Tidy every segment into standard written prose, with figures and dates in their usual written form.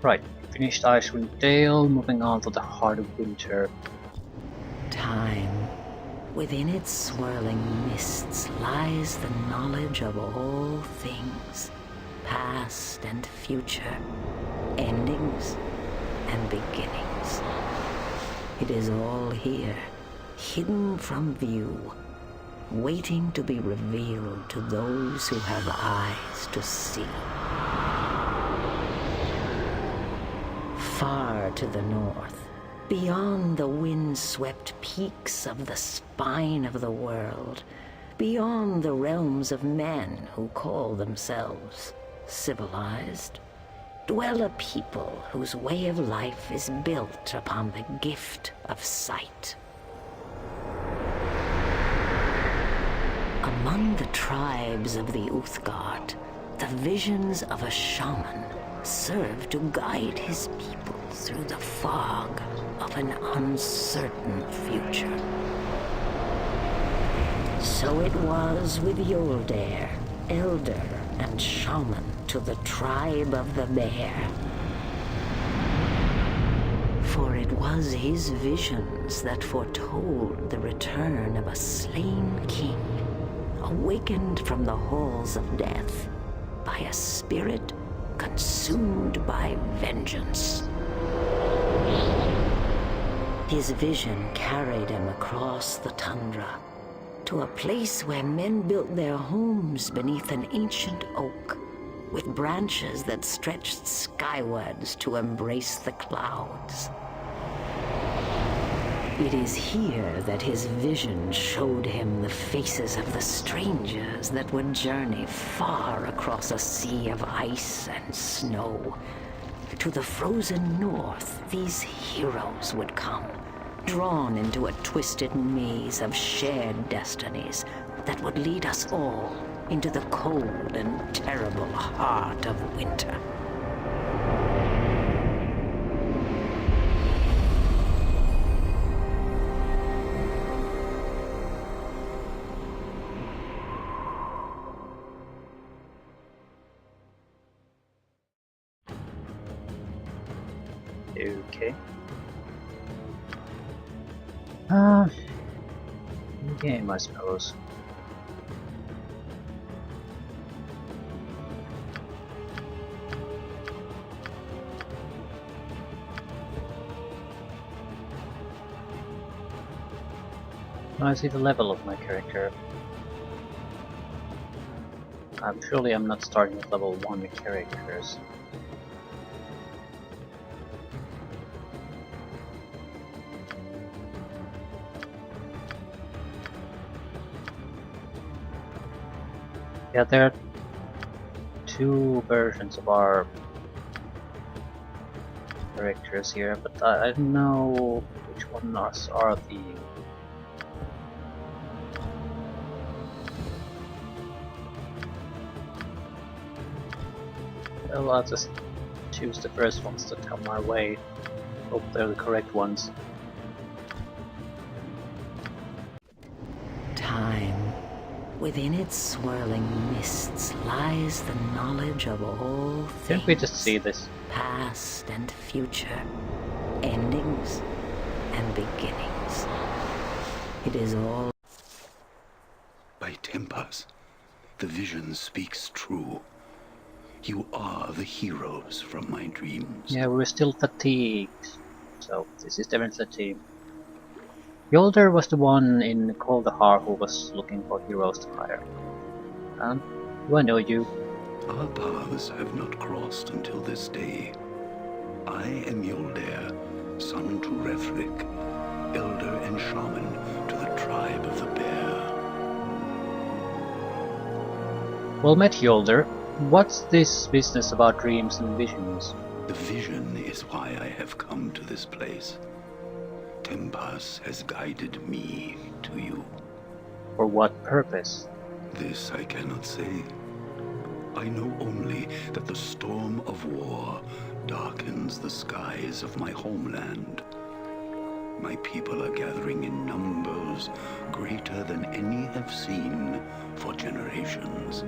Right, finished Icewind Dale, moving on to the heart of winter. Time. Within its swirling mists lies the knowledge of all things, past and future, endings and beginnings. It is all here, hidden from view, waiting to be revealed to those who have eyes to see. Far to the north, beyond the wind-swept peaks of the spine of the world, beyond the realms of men who call themselves civilized, dwell a people whose way of life is built upon the gift of sight. Among the tribes of the Uthgard, the visions of a shaman serve to guide his people through the fog of an uncertain future. So it was with Yoldair, elder and shaman to the tribe of the Bear. For it was his visions that foretold the return of a slain king, awakened from the halls of death by a spirit consumed by vengeance. His vision carried him across the tundra to a place where men built their homes beneath an ancient oak with branches that stretched skywards to embrace the clouds. It is here that his vision showed him the faces of the strangers that would journey far across a sea of ice and snow. To the frozen north, these heroes would come, drawn into a twisted maze of shared destinies that would lead us all into the cold and terrible heart of winter. Okay. Game, I suppose. I see the level of my character. Surely I'm not starting with level 1 characters. Yeah, there are two versions of our characters here, but I don't know which ones are the... Well, I'll just choose the first ones that come my way. Hope they're the correct ones. Time. Within its swirling mists lies the knowledge of all things. Can't we just see this? Past and future, endings and beginnings. It is all... By Tempus, the vision speaks true. You are the heroes from my dreams. Yeah, we're still fatigued. So, this is definitely a team. Yolder was the one in Kaldahar who was looking for heroes to hire. Do I know you? Our paths have not crossed until this day. I am Yoldair, son to Refric, elder and shaman to the tribe of the Bear. Well met, Yolder. What's this business about dreams and visions? The vision is why I have come to this place. Tempus has guided me to you. For what purpose? This I cannot say. I know only that the storm of war darkens the skies of my homeland. My people are gathering in numbers greater than any have seen for generations.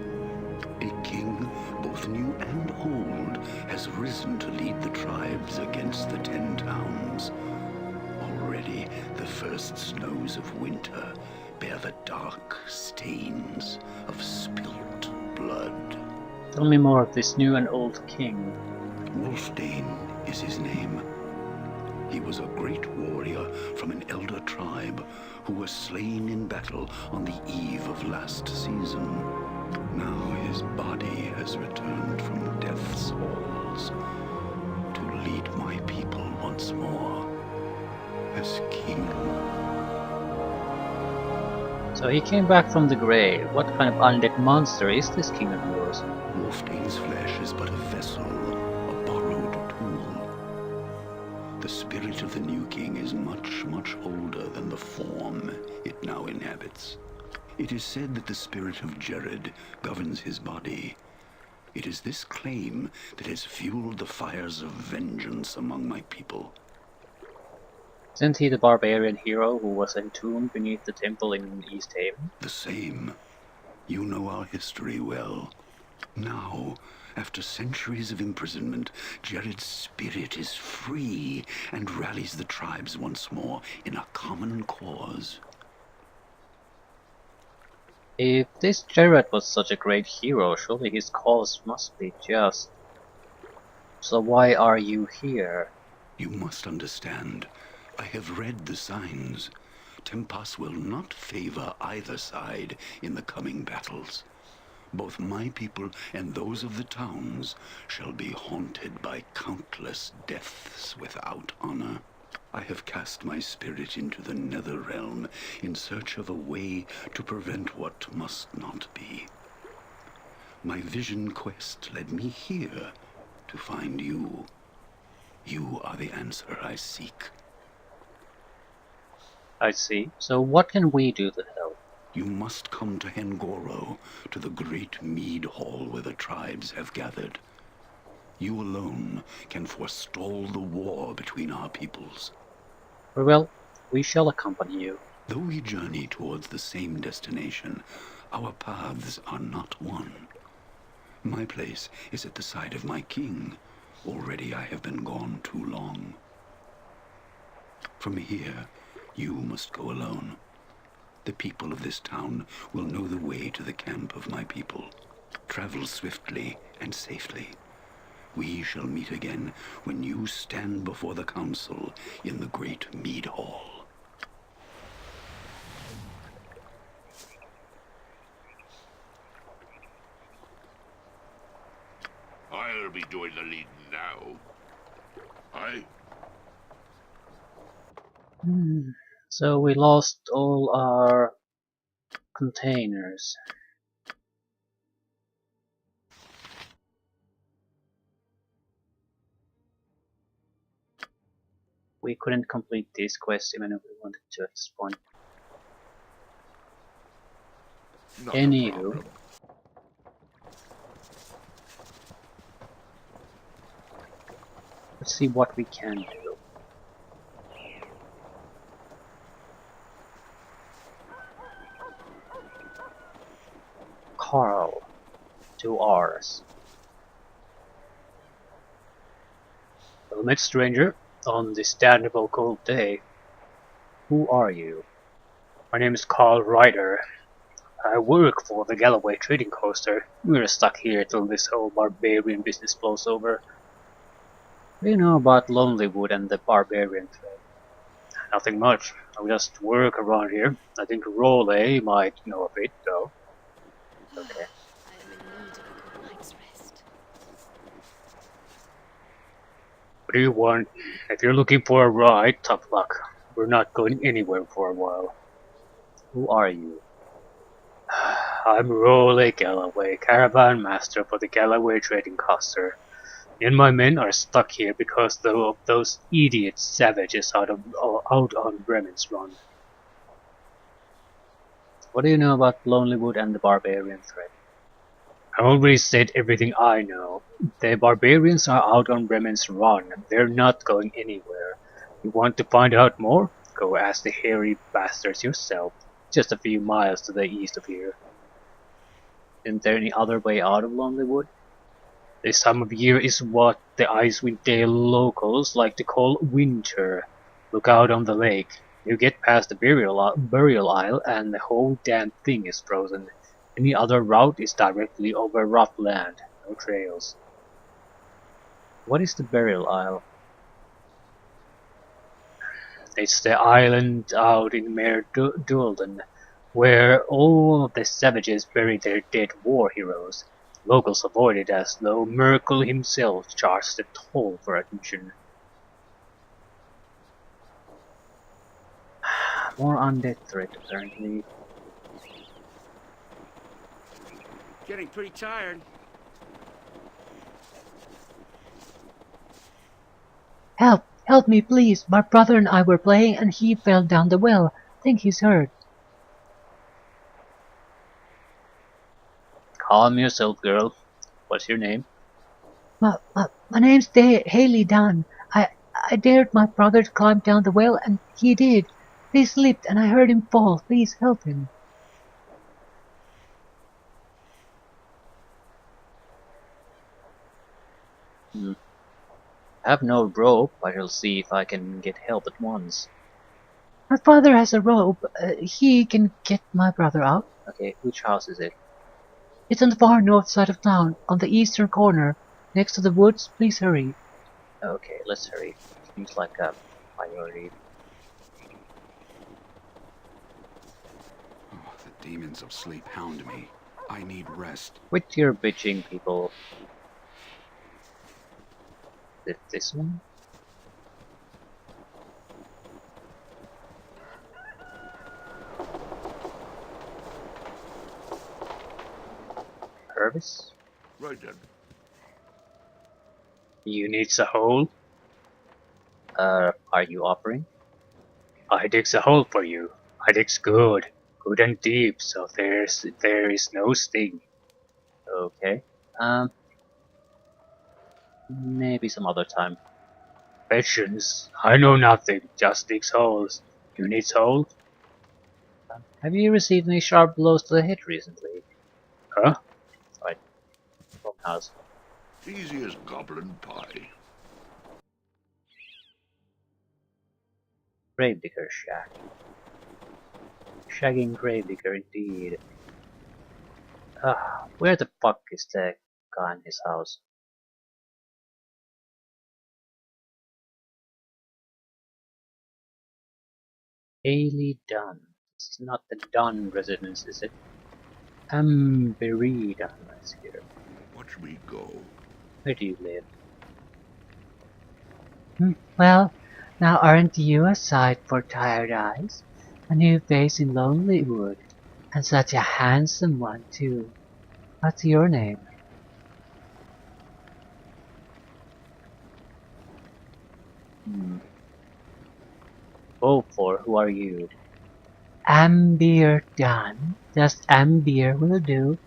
A king, both new and old, has risen to lead the tribes against the 10 towns. Already, the first snows of winter bear the dark stains of spilt blood. Tell me more of this new and old king. Wolfdane is his name. He was a great warrior from an elder tribe who was slain in battle on the eve of last season. Now his body has returned from death's halls to lead my people once more as king. So he came back from the grave. What kind of undead monster is this king of yours? Wolfdane's flesh is but a vessel, a borrowed tool. The spirit of the new king is much, much older than the form it now inhabits. It is said that the spirit of Jared governs his body. It is this claim that has fueled the fires of vengeance among my people. Isn't he the barbarian hero who was entombed beneath the temple in East Haven? The same. You know our history well. Now, after centuries of imprisonment, Jared's spirit is free and rallies the tribes once more in a common cause. If this Jared was such a great hero, surely his cause must be just. So why are you here? You must understand, I have read the signs. Tempas will not favor either side in the coming battles. Both my people and those of the towns shall be haunted by countless deaths without honor. I have cast my spirit into the nether realm in search of a way to prevent what must not be. My vision quest led me here to find you. You are the answer I seek. I see. So what can we do to help? You must come to Hengoro, to the great mead hall where the tribes have gathered. You alone can forestall the war between our peoples. Very well, we shall accompany you. Though we journey towards the same destination, our paths are not one. My place is at the side of my king. Already I have been gone too long. From here, you must go alone. The people of this town will know the way to the camp of my people. Travel swiftly and safely. We shall meet again when you stand before the council in the great mead hall. I'll be doing the leading now. So we lost all our containers. We couldn't complete this quest even if we wanted to at this point. Not Anywho, a problem. let's see what we can do. Carl, 2 R's. Well met, stranger, on this damnable cold day. Who are you? My name is Carl Ryder. I work for the Galloway Trading Coaster. We're stuck here till this whole barbarian business blows over. What do you know about Lonelywood and the barbarian trade? Nothing much. I just work around here. I think Rowley might know of it, though. Okay. I am in need of a good night's rest. What do you want? If you're looking for a ride, tough luck. We're not going anywhere for a while. Who are you? I'm Rowley Galloway, caravan master for the Galloway Trading Coaster. Me and my men are stuck here because of those idiot savages out on Bremen's Run. What do you know about Lonelywood and the barbarian threat? I already said everything I know. The barbarians are out on Bremen's Run. They're not going anywhere. You want to find out more? Go ask the hairy bastards yourself. Just a few miles to the east of here. Isn't there any other way out of Lonelywood? This time of year is what the Icewind Dale locals like to call winter. Look out on the lake. You get past the burial isle and the whole damn thing is frozen. Any other route is directly over rough land. No trails. What is the burial isle? It's the island out in Mare Dulden, where all of the savages bury their dead war heroes. Locals avoid it as though Merkel himself charged the toll for admission. More undead threat, apparently. Getting pretty tired. Help! Help me, please! My brother and I were playing and he fell down the well. Think he's hurt. Calm yourself, girl. What's your name? My name's Haley Dunn. I dared my brother to climb down the well and he did. He slipped and I heard him fall. Please help him. I have no rope, but I'll see if I can get help at once. My father has a rope. He can get my brother out. Okay, which house is it? It's on the far north side of town, on the eastern corner, next to the woods. Please hurry. Okay, let's hurry. Seems like a priority. Oh, the demons of sleep hound me. I need rest. Quit your bitching, people. Is it this one? Purvis? Right then. You needs a hole? Are you offering? I digs a hole for you. I digs good. Good and deep, so there is no sting. Okay. Maybe some other time. Patience. I know nothing. Just digs holes. You needs hole? Have you received any sharp blows to the head recently? Huh? Right. Wrong house. Easy as goblin pie. Gravedigger shack. Shagging Gravedigger indeed. Where the fuck is the guy in his house? Haley Dunn. This is not the Dunn residence, is it? Amberry Dunn, let's hear. Watch me go. Where do you live? Well, now aren't you a sight for tired eyes? A new face in Lonelywood, and such a handsome one too. What's your name? Beaufort, who are you? Amber Dunn. Just Amber will do.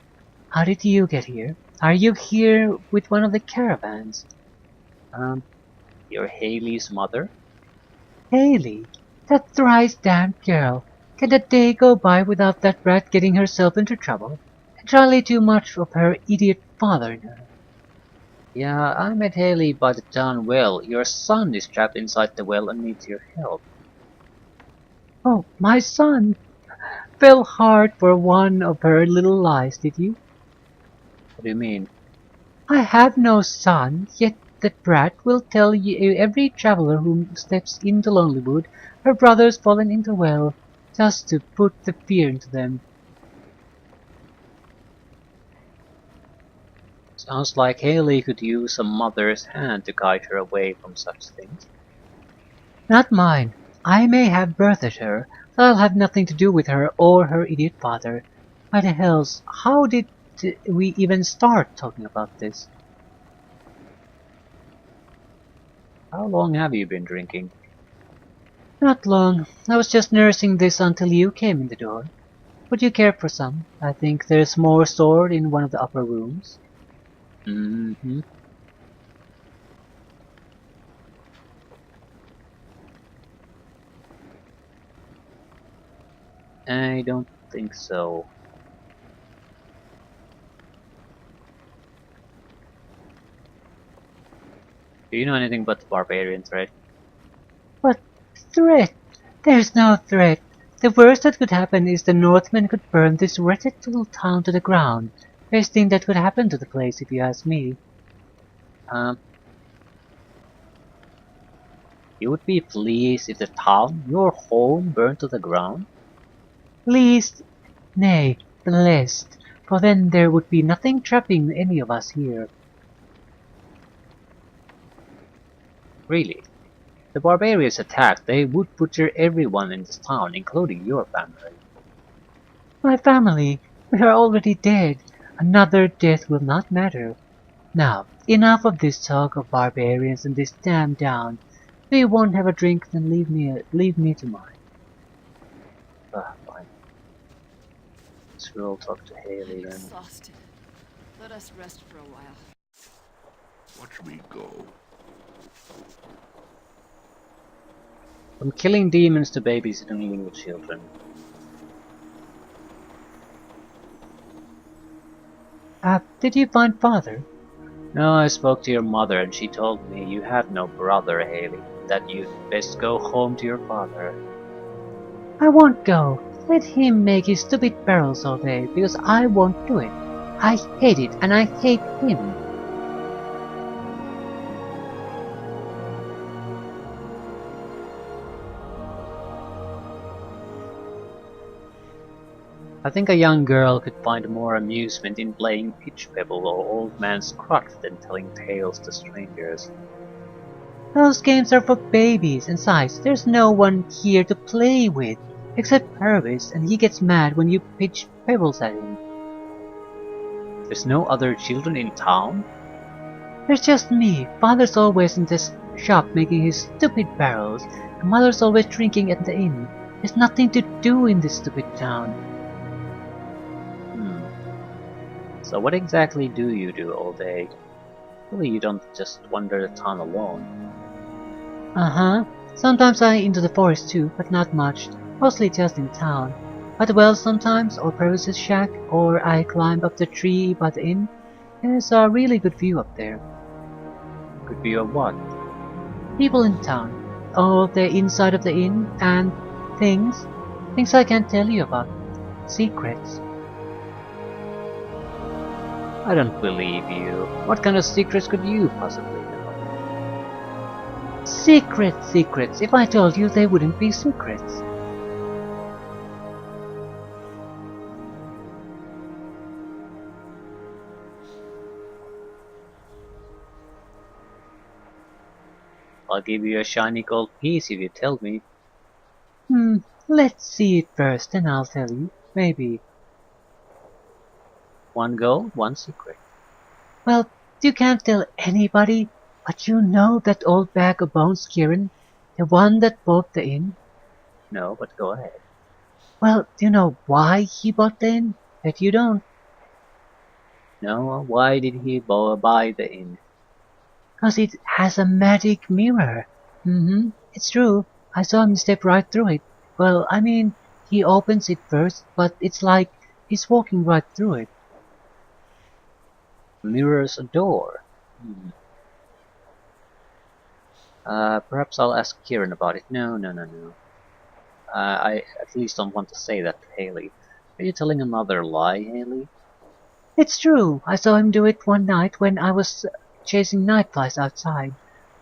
How did you get here? Are you here with one of the caravans? You're Haley's mother? Haley, that thrice damned girl. Can a day go by without that brat getting herself into trouble? Entirely too much of her idiot father in her. Yeah, I met Haley by the town well. Your son is trapped inside the well and needs your help. Oh, my son! Fell hard for one of her little lies, did you? What do you mean? I have no son, yet the brat will tell you every traveler who steps into Lonelywood her brother's fallen into well, just to put the fear into them. Sounds like Haley could use a mother's hand to guide her away from such things. Not mine. I may have birthed her, but I'll have nothing to do with her or her idiot father. Why the hells, how did we even start talking about this? How long have you been drinking? Not long. I was just nursing this until you came in the door. Would you care for some? I think there's more stored in one of the upper rooms. Mm-hmm. I don't think so. Do you know anything about the barbarian threat? What threat? There's no threat. The worst that could happen is the Northmen could burn this wretched little town to the ground. Best thing that could happen to the place, if you ask me. Um, you would be pleased if the town, your home, burned to the ground? Least, nay, blessed, for then there would be nothing trapping any of us here. Really? If the barbarians attacked, they would butcher everyone in this town, including your family. My family, we are already dead. Another death will not matter. Now, enough of this talk of barbarians and this damn down. If you won't have a drink, then leave me to mine. Fine. So we'll talk to Haley then. Exhausted. Let us rest for a while. Watch me go. From killing demons to babies and dealing with children. Did you find father? No, I spoke to your mother and she told me you have no brother, Haley. That you'd best go home to your father. I won't go. Let him make his stupid barrels all day, because I won't do it. I hate it, and I hate him. I think a young girl could find more amusement in playing pitch pebble or old man's crutch than telling tales to strangers. Those games are for babies, and besides, there's no one here to play with, except Purvis, and he gets mad when you pitch pebbles at him. There's no other children in town? There's just me. Father's always in this shop making his stupid barrels, and mother's always drinking at the inn. There's nothing to do in this stupid town. So what exactly do you do all day? Surely you don't just wander the town alone. Uh-huh. Sometimes I into the forest too, but not much. Mostly just in town. At the well sometimes, or Purvis's shack, or I climb up the tree by the inn. There's a really good view up there. Good view of what? People in town. All the inside of the inn, and things. Things I can't tell you about. Secrets. I don't believe you. What kind of secrets could you possibly know? Secrets. If I told you, they wouldn't be secrets. I'll give you a shiny gold piece if you tell me. Let's see it first, then I'll tell you. Maybe. One gold, one secret. Well, you can't tell anybody, but you know that old bag of bones, Kieran? The one that bought the inn? No, but go ahead. Well, do you know why he bought the inn? Bet you don't. No, why did he buy the inn? 'Cause it has a magic mirror. It's true. I saw him step right through it. Well, I mean, he opens it first, but it's like he's walking right through it. Mirrors a door. Perhaps I'll ask Kieran about it. No. I at least don't want to say that to Haley. Are you telling another lie, Haley? It's true. I saw him do it one night when I was chasing nightflies outside.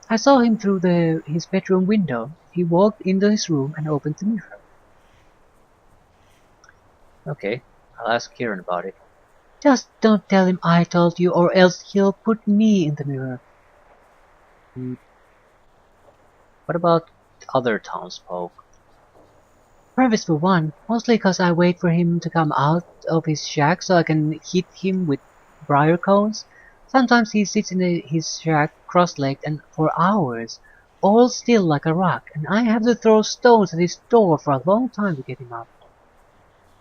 I saw him through his bedroom window. He walked into his room and opened the mirror. Okay, I'll ask Kieran about it. Just don't tell him I told you, or else he'll put me in the mirror. What about other townsfolk? Purvis for one, mostly 'cause I wait for him to come out of his shack so I can hit him with briar cones. Sometimes he sits in his shack cross-legged and for hours, all still like a rock, and I have to throw stones at his door for a long time to get him up.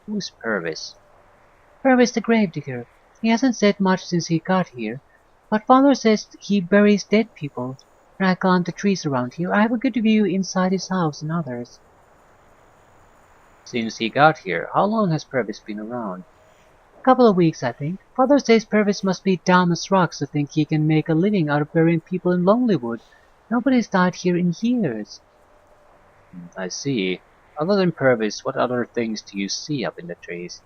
Who's Purvis? Purvis the gravedigger. He hasn't said much since he got here, but father says he buries dead people. When I climb the trees around here, I have a good view inside his house and others. Since he got here, how long has Purvis been around? Couple of weeks, I think. Father says Purvis must be dumb as rocks to think he can make a living out of burying people in Lonelywood. Nobody's died here in years. I see. Other than Purvis, what other things do you see up in the trees?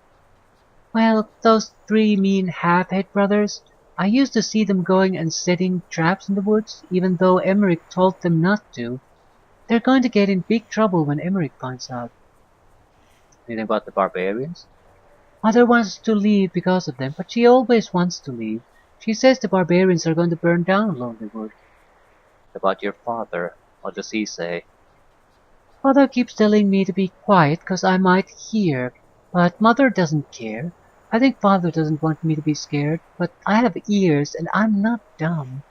Well, those three mean half-head brothers. I used to see them going and setting traps in the woods, even though Emmerich told them not to. They're going to get in big trouble when Emmerich finds out. Anything about the barbarians? Mother wants to leave because of them, but she always wants to leave. She says the barbarians are going to burn down Lonelywood. About your father? What does he say? Father keeps telling me to be quiet 'cause I might hear, but Mother doesn't care. I think Father doesn't want me to be scared, but I have ears and I'm not dumb.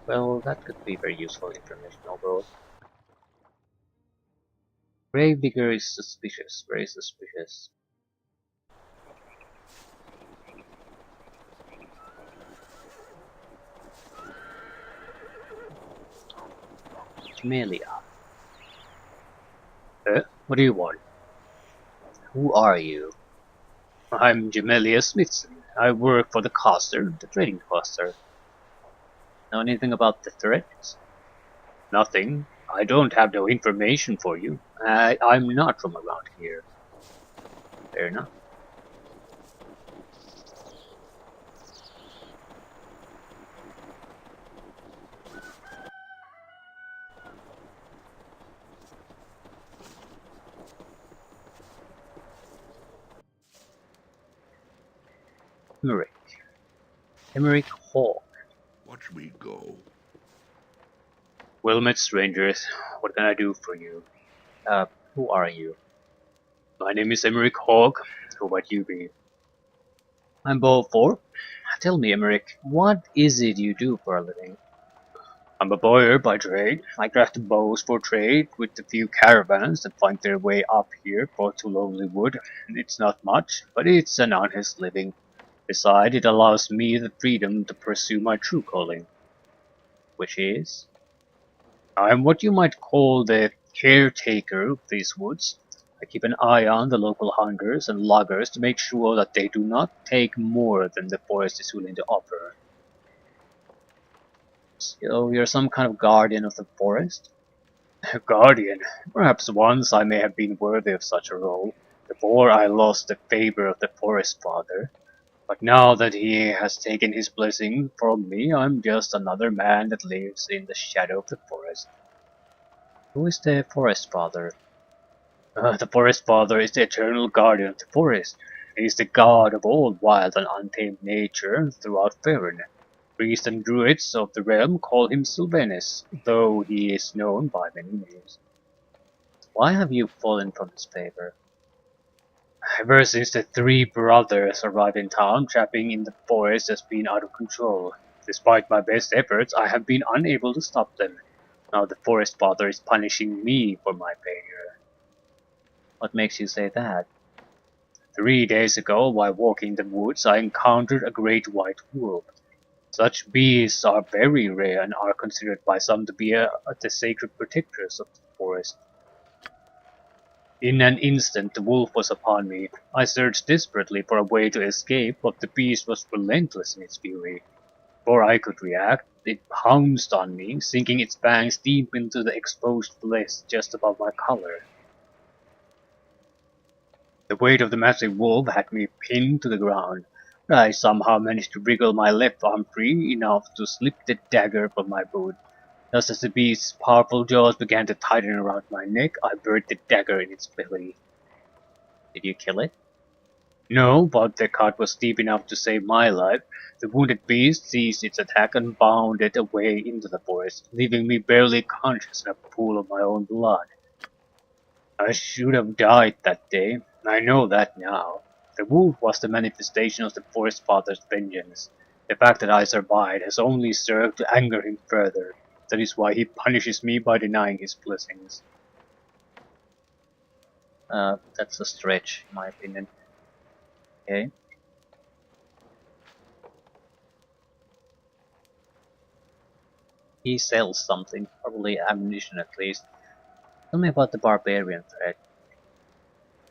Well, that could be very useful information overall. Gravedigger is suspicious, very suspicious. Jamelia. What do you want? Who are you? I'm Jamelia Smithson. I work for the caster, the trading caster. Know anything about the threats? Nothing. I don't have no information for you. I'm not from around here. Fair enough. Emmerich. Emmerich Hall. Watch me go. Well met, strangers. What can I do for you? Who are you? My name is Emmerich Hogg. Who might you be? I'm Beaufort. Tell me, Emmerich, what is it you do for a living? I'm a bowyer by trade. I craft bows for trade with a few caravans that find their way up here for to Lonelywood. It's not much, but it's an honest living. Besides, it allows me the freedom to pursue my true calling, which is I'm what you might call the caretaker of these woods. I keep an eye on the local hunters and loggers to make sure that they do not take more than the forest is willing to offer. So you're some kind of guardian of the forest? Guardian? Perhaps once I may have been worthy of such a role, before I lost the favor of the forest father. But now that he has taken his blessing from me, I'm just another man that lives in the shadow of the forest. Who is the forest father? The Forest Father is the eternal guardian of the forest. He is the god of all wild and untamed nature throughout Faerun. Priests and druids of the realm call him Sylvanus, though he is known by many names. Why have you fallen from his favor? Ever since the three brothers arrived in town, trapping in the forest has been out of control. Despite my best efforts, I have been unable to stop them. Now the Forest Father is punishing me for my failure. What makes you say that? 3 days ago, while walking the woods, I encountered a great white wolf. Such beasts are very rare and are considered by some to be the sacred protectors of the forest. In an instant, the wolf was upon me. I searched desperately for a way to escape, but the beast was relentless in its fury. Before I could react, it pounced on me, sinking its fangs deep into the exposed flesh just above my collar. The weight of the massive wolf had me pinned to the ground. I somehow managed to wriggle my left arm free enough to slip the dagger from my boot. Just as the beast's powerful jaws began to tighten around my neck, I buried the dagger in its belly. Did you kill it? No, but the cut was deep enough to save my life. The wounded beast ceased its attack and bounded away into the forest, leaving me barely conscious in a pool of my own blood. I should have died that day. I know that now. The wolf was the manifestation of the Forest Father's vengeance. The fact that I survived has only served to anger him further. That is why he punishes me by denying his blessings. That's a stretch, in my opinion. Okay. He sells something, probably ammunition at least. Tell me about the barbarian threat.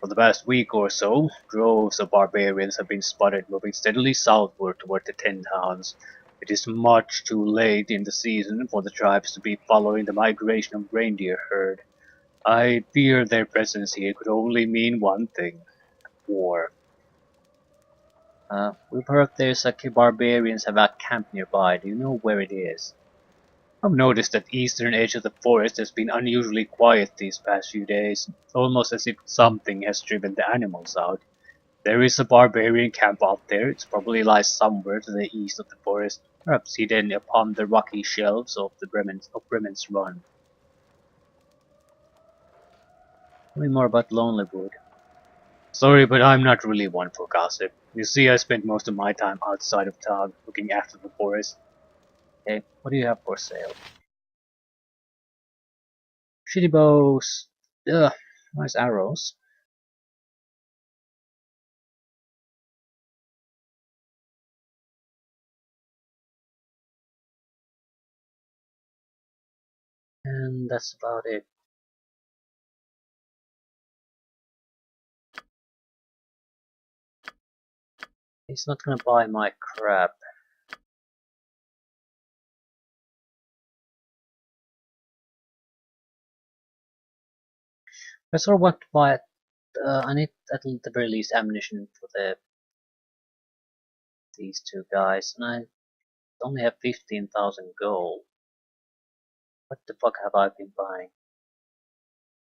For the past week or so, droves of barbarians have been spotted moving steadily southward toward the Ten Towns. It is much too late in the season for the tribes to be following the migration of reindeer herd. I fear their presence here could only mean one thing: war. We've heard there's a barbarians have a camp nearby. Do you know where it is? I've noticed that the eastern edge of the forest has been unusually quiet these past few days, almost as if something has driven the animals out. There is a barbarian camp out there. It probably lies somewhere to the east of the forest, perhaps hidden upon the rocky shelves of the Bremen's Run. Tell me more about Lonelywood. Sorry, but I'm not really one for gossip. You see, I spend most of my time outside of town, looking after the forest. Okay, what do you have for sale? Shitty bows. Ugh, nice arrows. And that's about it. He's not gonna buy my crap. I sort of want to buy it. I need at the very least ammunition for these two guys, and I only have 15,000 gold. What the fuck have I been buying?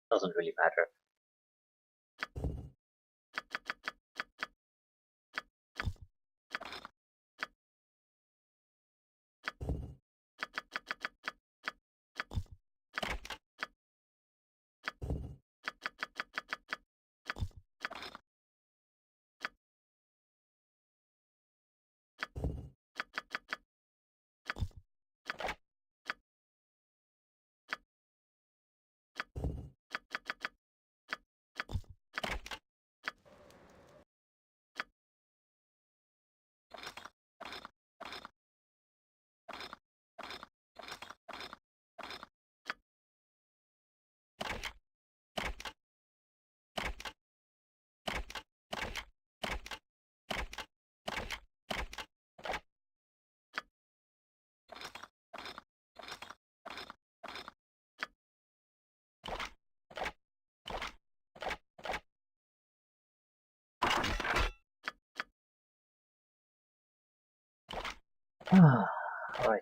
Doesn't really matter. Right.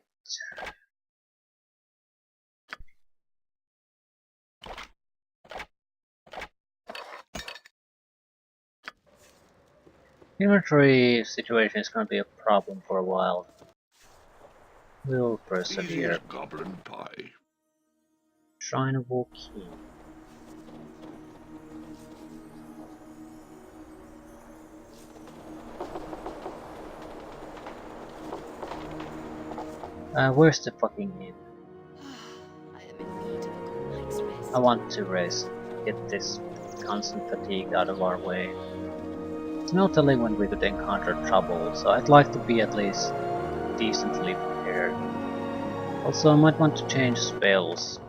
Inventory situation is gonna be a problem for a while. We'll Easy persevere. as goblin pie. Shrine of War Key. Where's the fucking inn? I am in need of a good night's rest. I want to rest. Get this constant fatigue out of our way. There's no telling when we could encounter trouble, so I'd like to be at least decently prepared. Also, I might want to change spells.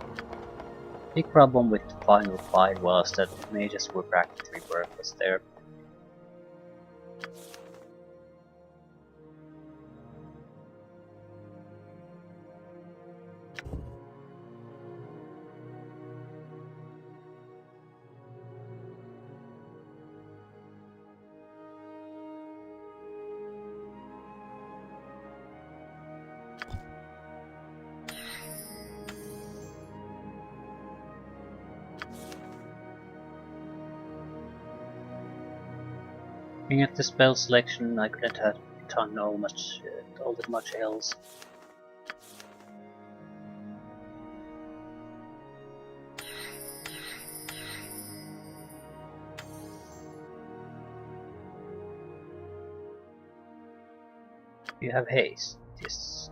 Big problem with the final fight was that mages were practically worthless there. Looking at the spell selection, I couldn't have done all that much else. You have haste. Yes.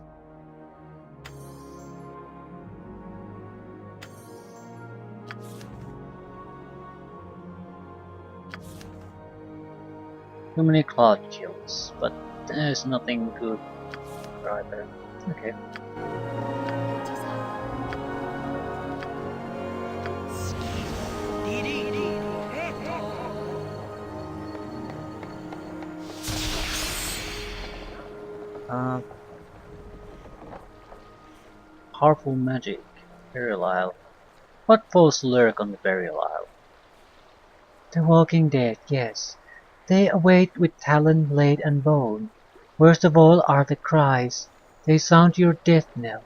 Too many cloud kills, but there's nothing good either. Okay. Uh, Powerful magic. Burial Isle. What foes lurk on the Burial Isle? The Walking Dead, yes. They await with talon, blade, and bone. Worst of all are the cries. They sound your death knell.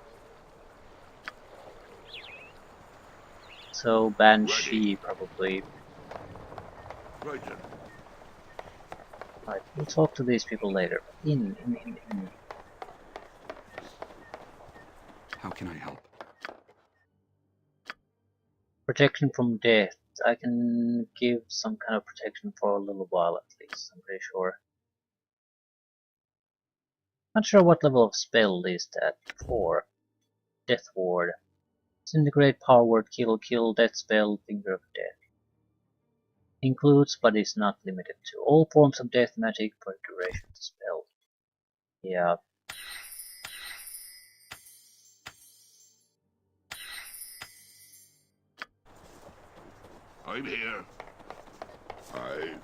So Banshee, probably. Right then. Right, we'll talk to these people later. In. How can I help? Protection from death. I can give some kind of protection for a little while at least, I'm pretty sure. Not sure what level of spell is that for. Death Ward. Disintegrate, Power Word, Kill, Death Spell, Finger of Death. Includes, but is not limited to, all forms of death magic for the duration of the spell. Yeah. I'm here. I...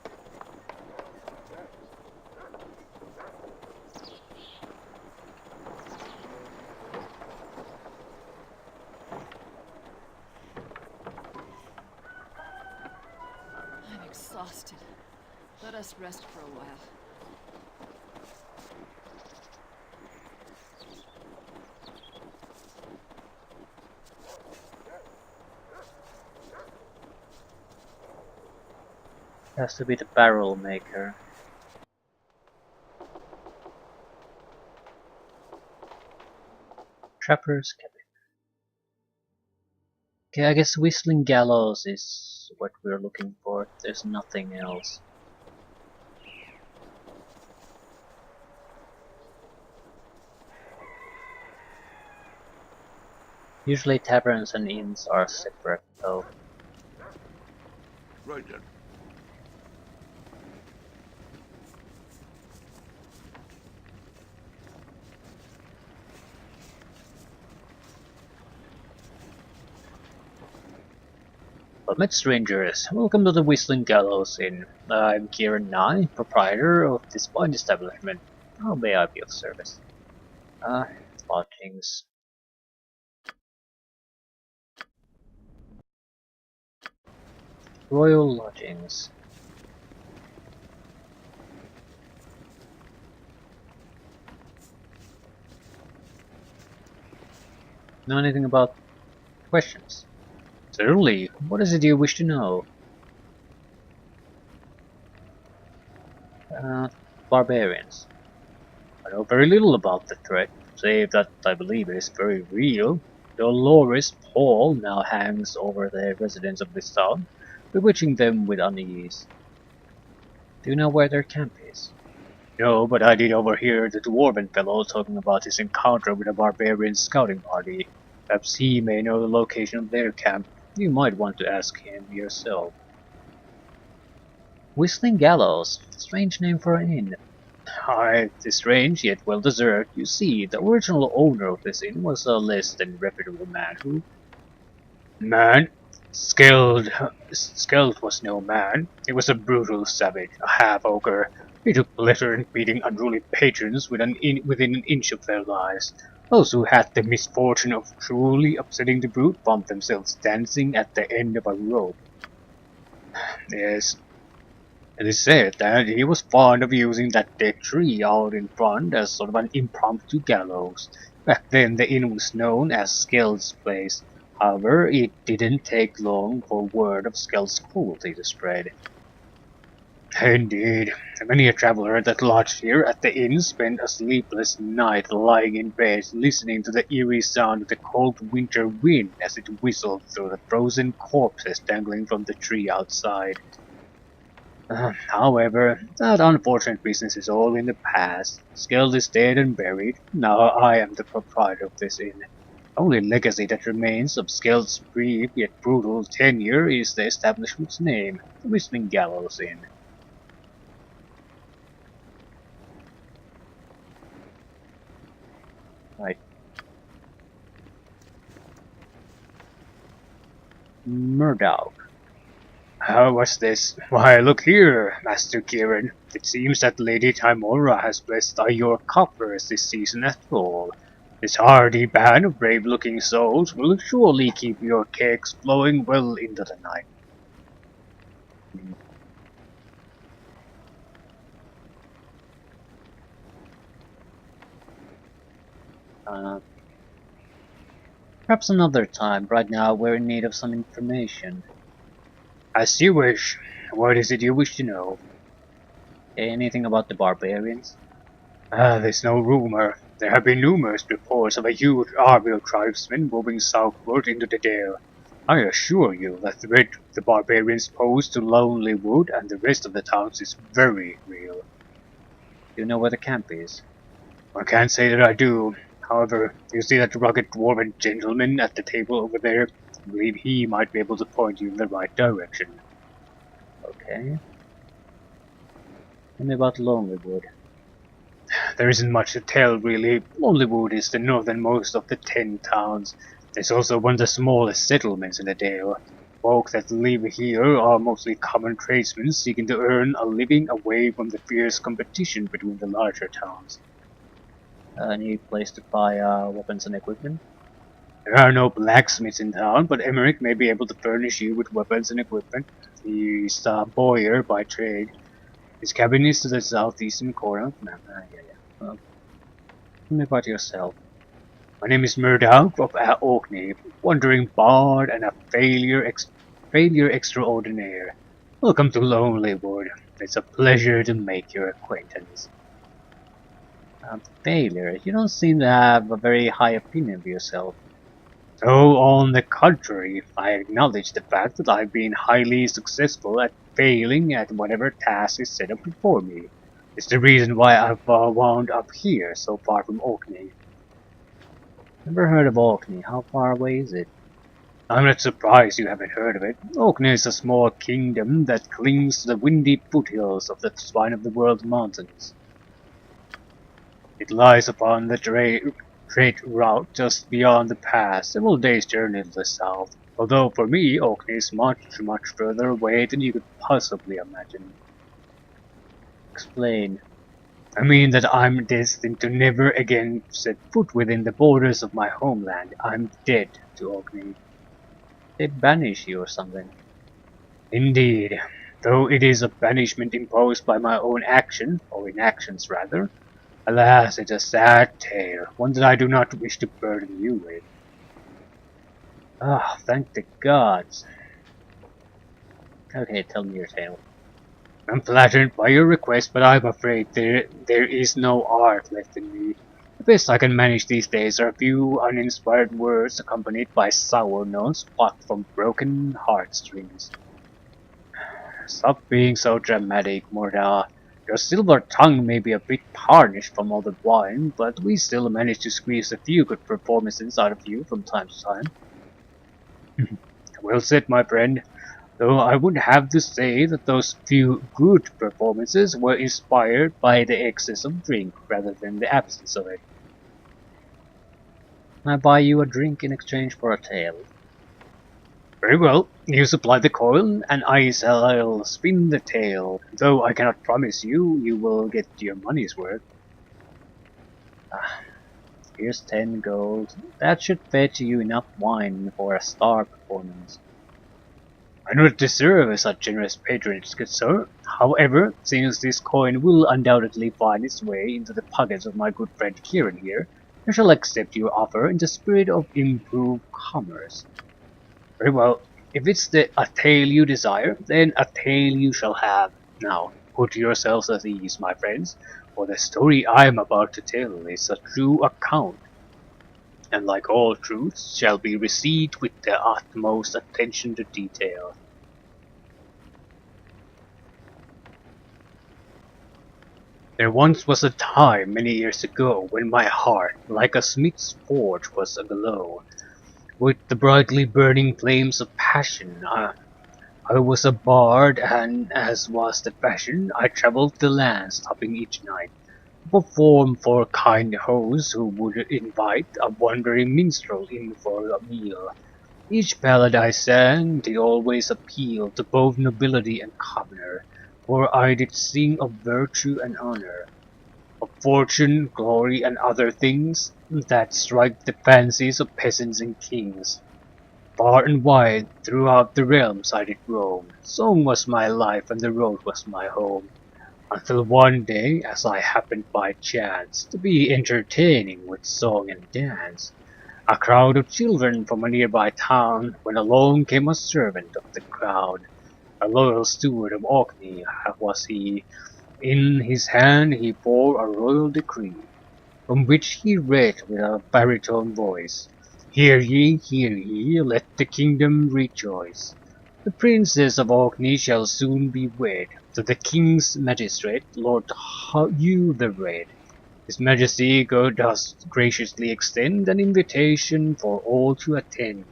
I'm exhausted. Let us rest for a while. Has to be the barrel maker. Trapper's Cabin. Okay, I guess Whistling Gallows is what we're looking for. There's nothing else. Usually taverns and inns are separate though. Right then. Well met strangers, welcome to the Whistling Gallows Inn. I'm Kieran Nye, proprietor of this fine establishment. How may I be of service? Lodgings. Royal Lodgings. Know anything about questions? Certainly. What is it you wish to know? Barbarians. I know very little about the threat, save that I believe it is very real. Dolores Paul now hangs over the residents of this town, bewitching them with unease. Do you know where their camp is? No, but I did overhear the dwarven fellow talking about his encounter with a barbarian scouting party. Perhaps he may know the location of their camp. You might want to ask him yourself. Whistling Gallows. Strange name for an inn. Aye, it is strange, yet well deserved. You see, the original owner of this inn was a less than reputable man who... Man? Skeld was no man. He was a brutal savage, a half-ogre. He took pleasure in beating unruly patrons within an inch of their lives. Those who had the misfortune of truly upsetting the brute found themselves dancing at the end of a rope. Yes, it is said that he was fond of using that dead tree out in front as sort of an impromptu gallows. Back then the inn was known as Skeld's Place. However, it didn't take long for word of Skeld's cruelty to spread. Indeed, many a traveler that lodged here at the inn spent a sleepless night lying in bed listening to the eerie sound of the cold winter wind as it whistled through the frozen corpses dangling from the tree outside. However, that unfortunate business is all in the past. Skeld is dead and buried. Now I am the proprietor of this inn. Only legacy that remains of Skeld's brief yet brutal tenure is the establishment's name, the Whistling Gallows Inn. Right. Murdoch. How was this? Why, look here, Master Kieran. It seems that Lady Timora has blessed your coffers this season at all. This hardy band of brave-looking souls will surely keep your cakes flowing well into the night. Uh, Perhaps another time. Right now we're in need of some information. As you wish. What is it you wish to know? Anything about the barbarians? There's no rumor. There have been numerous reports of a huge army of tribesmen moving southward into the Dale. I assure you that the barbarians pose to Lonely Wood and the rest of the towns is very real. Do you know where the camp is? I can't say that I do. However, you see that rugged dwarven gentleman at the table over there? I believe he might be able to point you in the right direction. Okay. Tell me about Lonelywood. There isn't much to tell, really. Lonelywood is the northernmost of the 10 towns. It's also one of the smallest settlements in the Dale. Folk that live here are mostly common tradesmen seeking to earn a living away from the fierce competition between the larger towns. Any place to buy weapons and equipment? There are no blacksmiths in town, but Emmerich may be able to furnish you with weapons and equipment. He's a bowyer by trade. His cabin is to the southeastern corner. Tell me about yourself. My name is Murdoch of Orkney, wandering bard and a failure extraordinaire. Welcome to Lonelywood. It's a pleasure to make your acquaintance. Failure. You don't seem to have a very high opinion of yourself. So, on the contrary, I acknowledge the fact that I've been highly successful at failing at whatever task is set up before me. It's the reason why I've wound up here, so far from Orkney. Never heard of Orkney. How far away is it? I'm not surprised you haven't heard of it. Orkney is a small kingdom that clings to the windy foothills of the Spine of the World mountains. It lies upon the trade route just beyond the pass, several days' journey to the south, although for me Orkney is much further away than you could possibly imagine. Explain. I mean that I'm destined to never again set foot within the borders of my homeland. I'm dead to Orkney. They banish you or something. Indeed, though it is a banishment imposed by my own action, or inactions rather. Alas, it's a sad tale, one that I do not wish to burden you with. Ah, thank the gods. Okay, tell me your tale. I'm flattered by your request, but I'm afraid there is no art left in me. The best I can manage these days are a few uninspired words accompanied by sour notes plucked from broken heartstrings. Stop being so dramatic, Morda. Your silver tongue may be a bit tarnished from all the wine, but we still manage to squeeze a few good performances out of you from time to time. Well said, my friend. Though I would have to say that those few good performances were inspired by the excess of drink rather than the absence of it. Can I buy you a drink in exchange for a tale? Very well, you supply the coil, and I'll spin the tale, though I cannot promise you will get your money's worth. Here's 10 gold. That should fetch you enough wine for a star performance. I do not deserve such generous patronage, good sir. However, since this coin will undoubtedly find its way into the pockets of my good friend Kieran here, I shall accept your offer in the spirit of improved commerce. Very well. If it's a tale you desire, then a tale you shall have. Now, put yourselves at ease, my friends, for the story I am about to tell is a true account, and like all truths, shall be received with the utmost attention to detail. There once was a time many years ago when my heart, like a smith's forge, was aglow with the brightly burning flames of passion. I was a bard, and as was the fashion, I travelled the land, stopping each night to perform for kind hosts who would invite a wandering minstrel in for a meal. Each ballad I sang did always appeal to both nobility and commoner, for I did sing of virtue and honour, of fortune, glory, and other things that strike the fancies of peasants and kings. Far and wide throughout the realms I did roam. Song was my life and the road was my home. Until one day, as I happened by chance to be entertaining with song and dance, a crowd of children from a nearby town, when along came a servant of the crowd. A loyal steward of Orkney was he. In his hand he bore a royal decree, from which he read with a baritone voice, hear ye, let the kingdom rejoice. The princess of Orkney shall soon be wed to the king's magistrate, Lord Hugh the Red. His Majesty does graciously extend an invitation for all to attend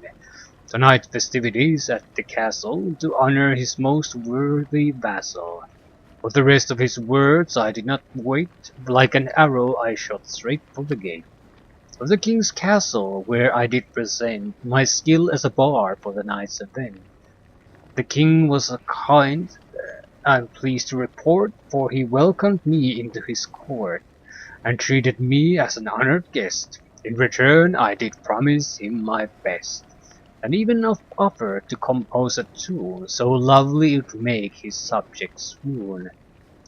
tonight's festivities at the castle to honor his most worthy vassal. For the rest of his words I did not wait, like an arrow I shot straight for the gate of the king's castle, where I did present my skill as a bard for the night's event. The king was kind, I'm pleased to report, for he welcomed me into his court, and treated me as an honored guest. In return I did promise him my best, and even offered to compose a tune so lovely it would make his subjects swoon.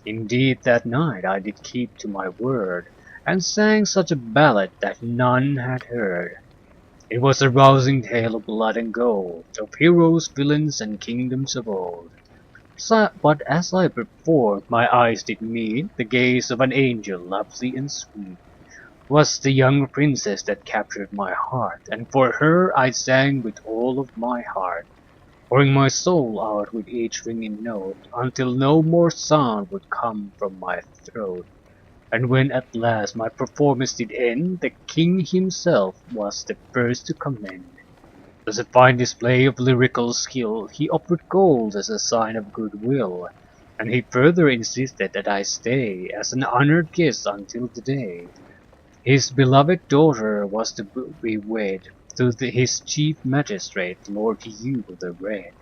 Indeed that night I did keep to my word, and sang such a ballad that none had heard. It was a rousing tale of blood and gold, of heroes, villains, and kingdoms of old. But as I performed, my eyes did meet the gaze of an angel lovely and sweet. 'Twas the young princess that captured my heart, and for her I sang with all of my heart, pouring my soul out with each ringing note, until no more sound would come from my throat. And when at last my performance did end, the king himself was the first to commend. As a fine display of lyrical skill, he offered gold as a sign of goodwill, and he further insisted that I stay as an honored guest until the day his beloved daughter was to be wed to his chief magistrate, Lord Hugh the Red.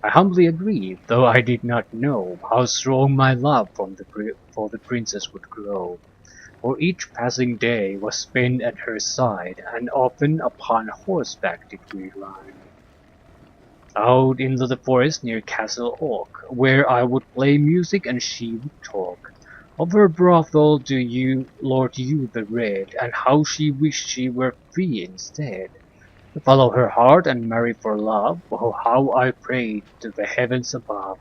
I humbly agreed, though I did not know how strong my love for the princess would grow. For each passing day was spent at her side, and often upon horseback did we ride. Out into the forest near Castle Oak, where I would play music and she would talk of her brothel to you, Lord Hugh the Red, and how she wished she were free instead, to follow her heart and marry for love. Oh, how I prayed to the heavens above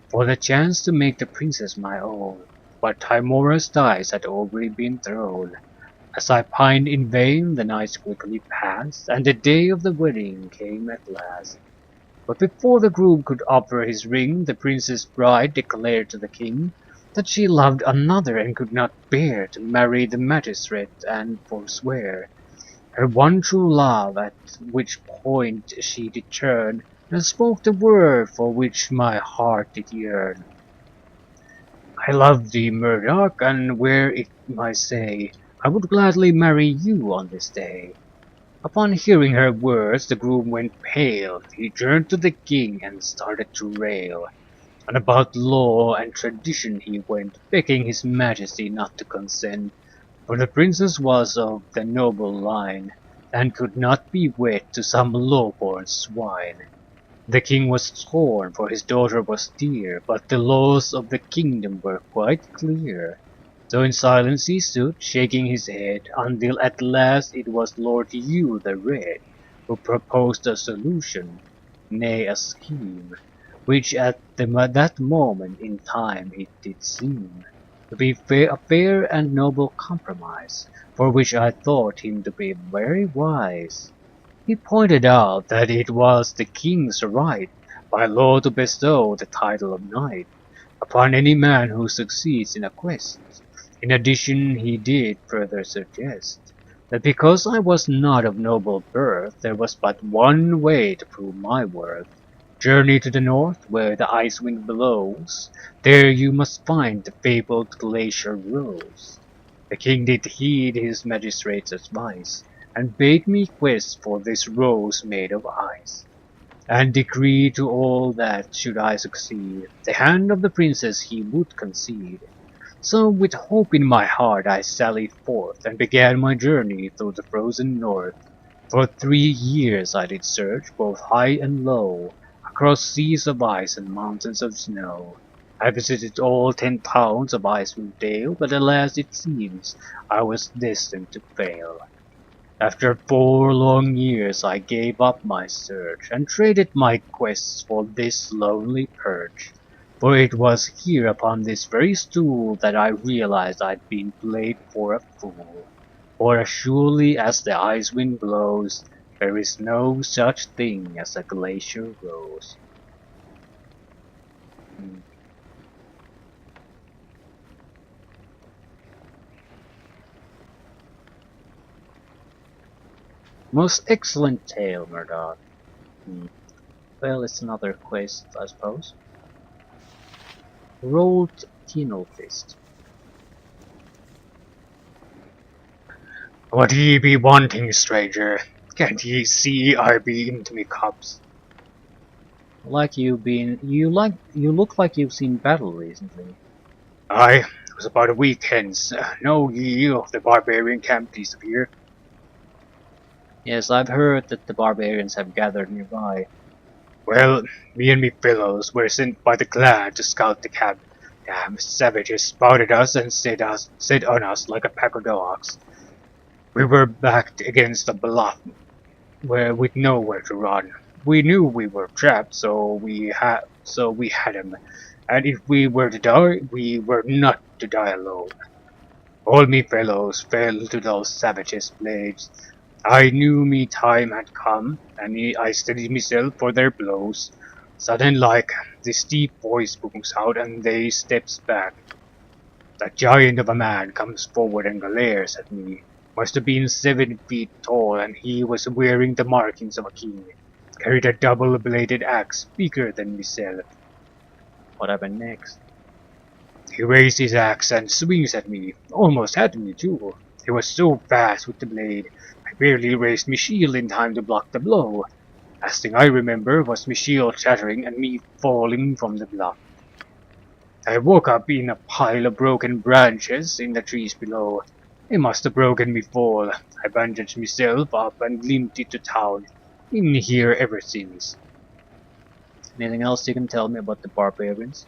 for the chance to make the princess my own. But Timora's dice had already been thrown. As I pined in vain, the nights quickly passed, and the day of the wedding came at last. But before the groom could offer his ring, the princess bride declared to the king that she loved another and could not bear to marry the magistrate, and forswear her one true love, at which point she did turn, and spoke the word for which my heart did yearn. I love thee, Murdoch, and were it my say, I would gladly marry you on this day. Upon hearing her words, the groom went pale. He turned to the king and started to rail. And about law and tradition he went, begging his majesty not to consent, for the princess was of the noble line, and could not be wed to some low-born swine. The king was torn, for his daughter was dear, but the laws of the kingdom were quite clear. So in silence he stood, shaking his head, until at last it was Lord Hugh the Red who proposed a solution, nay, a scheme, which at that moment in time it did seem to be a fair and noble compromise, for which I thought him to be very wise. He pointed out that it was the king's right by law to bestow the title of knight upon any man who succeeds in a quest. In addition he did further suggest that because I was not of noble birth, there was but one way to prove my worth. Journey to the north, where the ice wind blows, there you must find the fabled glacier rose. The king did heed his magistrate's advice, and bade me quest for this rose made of ice, and decreed to all that, should I succeed, the hand of the princess he would concede. So with hope in my heart I sallied forth, and began my journey through the frozen north. For 3 years I did search, both high and low, across seas of ice and mountains of snow. I visited all 10 towns of Icewind Dale, but alas it seems I was destined to fail. After 4 long years I gave up my search, and traded my quests for this lonely perch. For it was here upon this very stool that I realized I'd been played for a fool. For as surely as the ice wind blows, there is no such thing as a glacier rose. Hmm. Most excellent tale, Murdoch. Hmm. Well, it's another quest, I suppose. Rolled Tino Fist. What ye be wanting, stranger? Can't ye see I be into me cups? You look like you've seen battle recently. Aye, it was about a week hence. Know ye of the barbarian camp disappear? Yes, I've heard that the barbarians have gathered nearby. Well, me and me fellows were sent by the clan to scout the camp. Damn savages spotted us and set on us like a pack of dogs. We were backed against a bluff where with nowhere to run. We knew we were trapped, so we had 'em. And if we were to die, we were not to die alone. All me fellows fell to those savages' blades. I knew me time had come, and I steadied myself for their blows. Sudden like, this deep voice booms out, and they steps back. That giant of a man comes forward and glares at me. Must have been 7 feet tall, and he was wearing the markings of a king. Carried a double-bladed axe, bigger than myself. What happened next? He raised his axe and swings at me, almost had me too. He was so fast with the blade, I barely raised my shield in time to block the blow. Last thing I remember was my shield shattering and me falling from the bluff. I woke up in a pile of broken branches in the trees below. They must have broken me fall. I bandaged myself up and limped into town. Been here ever since. Anything else you can tell me about the barbarians?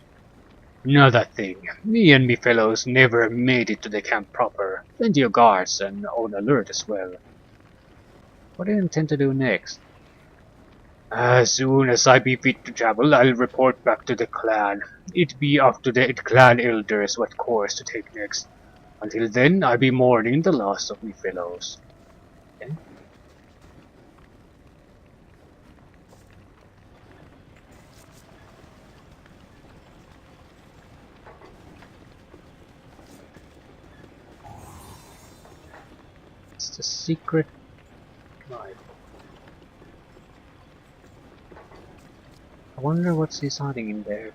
Another thing, me and me fellows never made it to the camp proper. Plenty of guards and on alert as well. What do you intend to do next? As soon as I be fit to travel, I'll report back to the clan. It be up to the clan elders what course to take next. Until then, I be mourning the loss of me fellows. Okay. It's the secret life. I wonder what's he's hiding in there.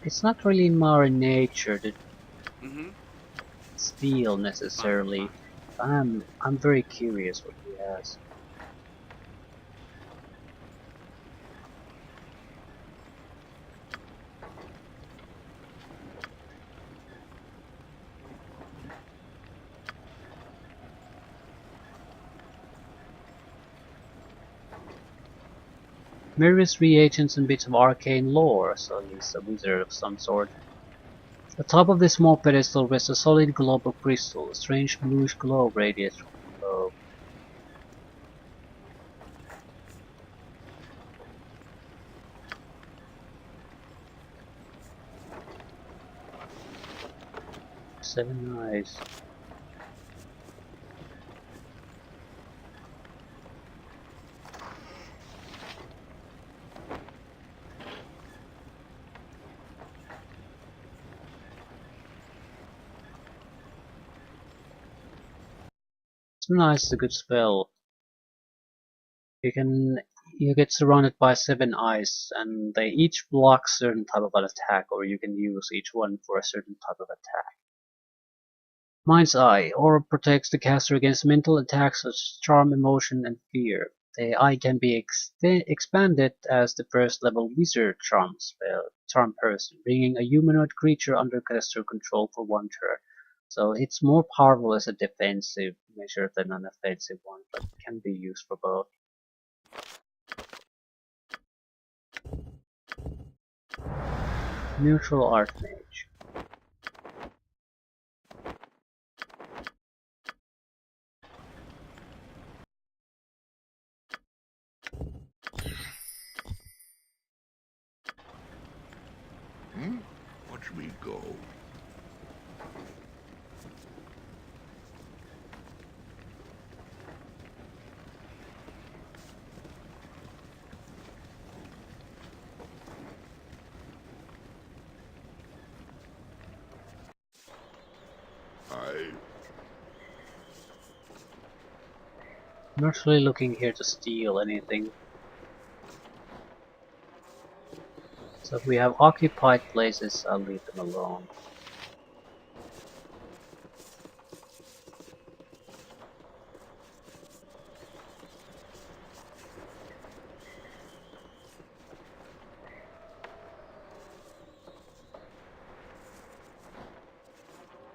It's not really in our nature to Mm-hmm. steal necessarily. I'm very curious what he has. Various reagents and bits of arcane lore, so he's a wizard of some sort. Atop of this small pedestal rests a solid globe of crystal. A strange bluish glow radiates from below. Seven eyes. Seven eyes is a good spell. You can you get surrounded by 7 eyes, and they each block certain type of an attack, or you can use each one for a certain type of attack. Mind's Eye. Orb protects the caster against mental attacks such as charm, emotion, and fear. The eye can be expanded as the first level wizard charm person, bringing a humanoid creature under caster control for one turn. So it's more powerful as a defensive measure than an offensive one, but can be used for both. Neutral Archmage. Watch me go. I I'm not really looking here to steal anything. So if we have occupied places, I'll leave them alone.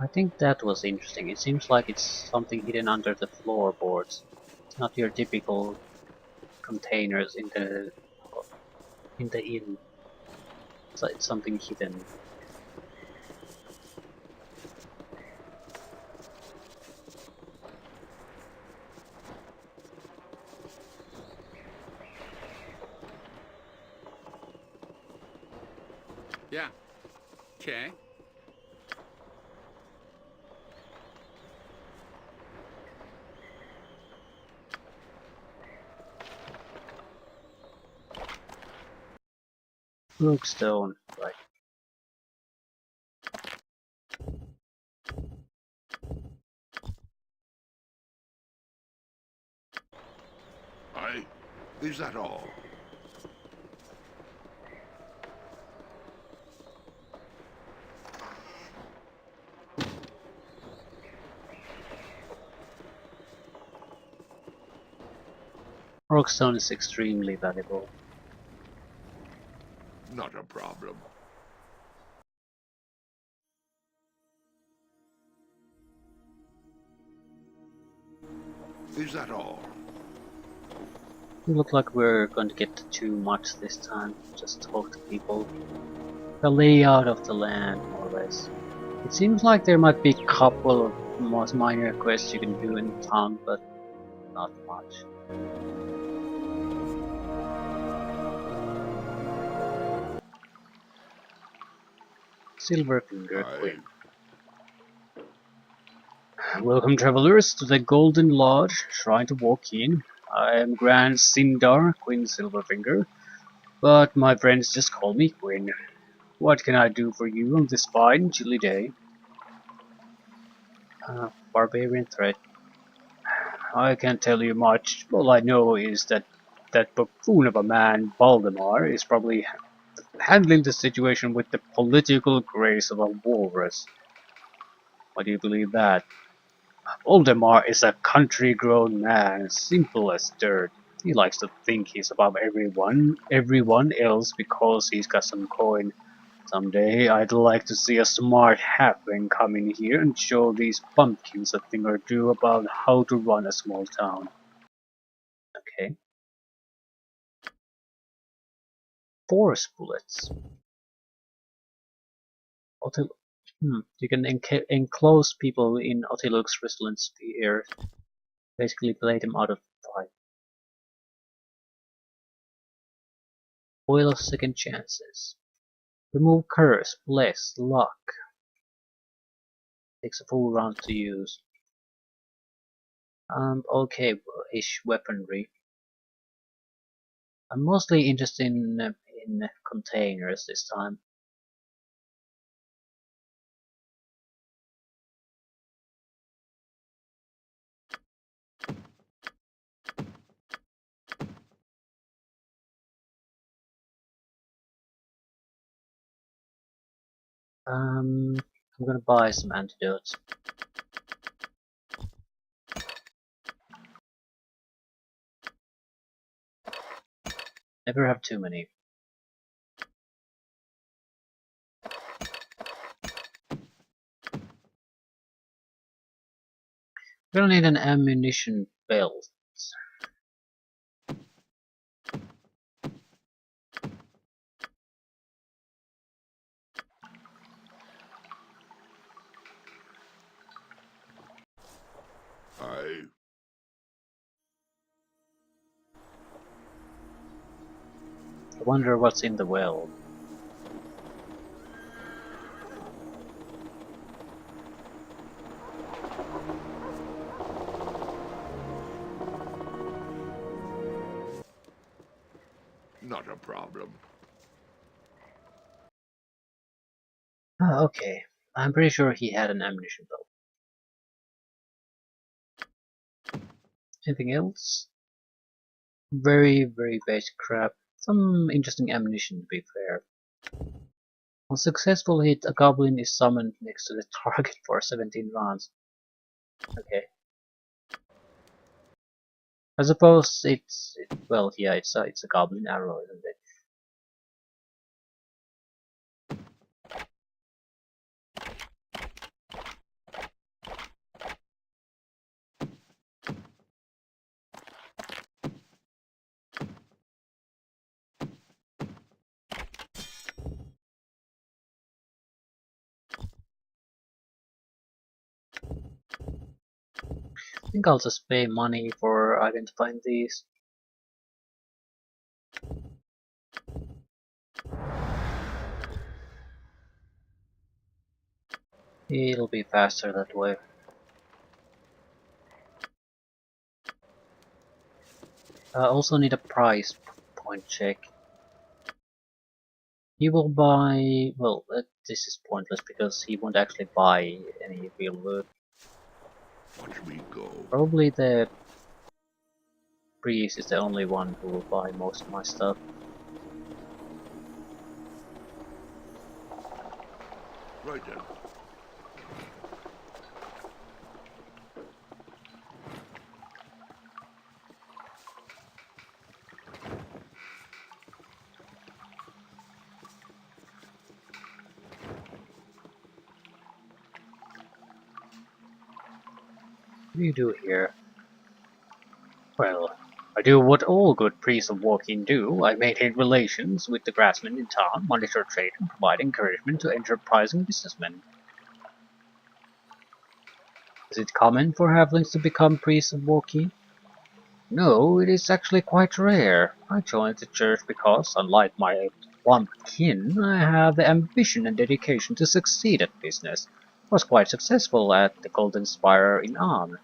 I think that was interesting. It seems like it's something hidden under the floorboards. It's not your typical containers in the inn. It's something hidden. Yeah. Okay. Brookstone, right. is that all? Brookstone is extremely valuable. Not a problem. Is that all? We look like we're going to get too much this time. Just talk to people. The layout of the land, more or less. It seems like there might be a couple of most minor quests you can do in town, but not much. Silverfinger Queen. Welcome travelers to the Golden Lodge, Shrine to Walk In. I am Grand Sindar, Queen Silverfinger, but my friends just call me Queen. What can I do for you on this fine, chilly day? Barbarian threat. I can't tell you much. All I know is that that buffoon of a man, Valdemar, is probably handling the situation with the political grace of a walrus. Why do you believe that? Valdemar is a country-grown man, simple as dirt. He likes to think he's above everyone else because he's got some coin. Someday I'd like to see a smart halfling come in here and show these pumpkins a thing or two about how to run a small town. Okay. Force bullets. You can enclose people in Otiluk's resilient sphere. Basically play them out of fight. Oil of second chances. Remove curse, bless, luck. Takes a full round to use. Okay-ish weaponry. I'm mostly interested in containers this time. I'm gonna buy some antidotes. Never have too many. We'll need an ammunition belt. I I wonder what's in the well. not a problem. Oh, okay. I'm pretty sure he had an ammunition belt. Anything else? Very, very basic crap. Some interesting ammunition to be fair. On successful hit, a goblin is summoned next to the target for 17 rounds. Okay. I suppose well, yeah, it's a goblin arrow, isn't it? I think I'll just pay money for identifying these. It'll be faster that way. I also need a price point check. He will buy... well, this is pointless because he won't actually buy any real loot. Watch me go. Probably the priest is the only one who will buy most of my stuff. Right then. What do you do here? Well, I do what all good priests of walking do. I maintain relations with the craftsmen in town, monitor trade, and provide encouragement to enterprising businessmen. Is it common for halflings to become priests of walking? No, it is actually quite rare. I joined the church because, unlike my one kin, I have the ambition and dedication to succeed at business. I was quite successful at the Golden Spire in Arn.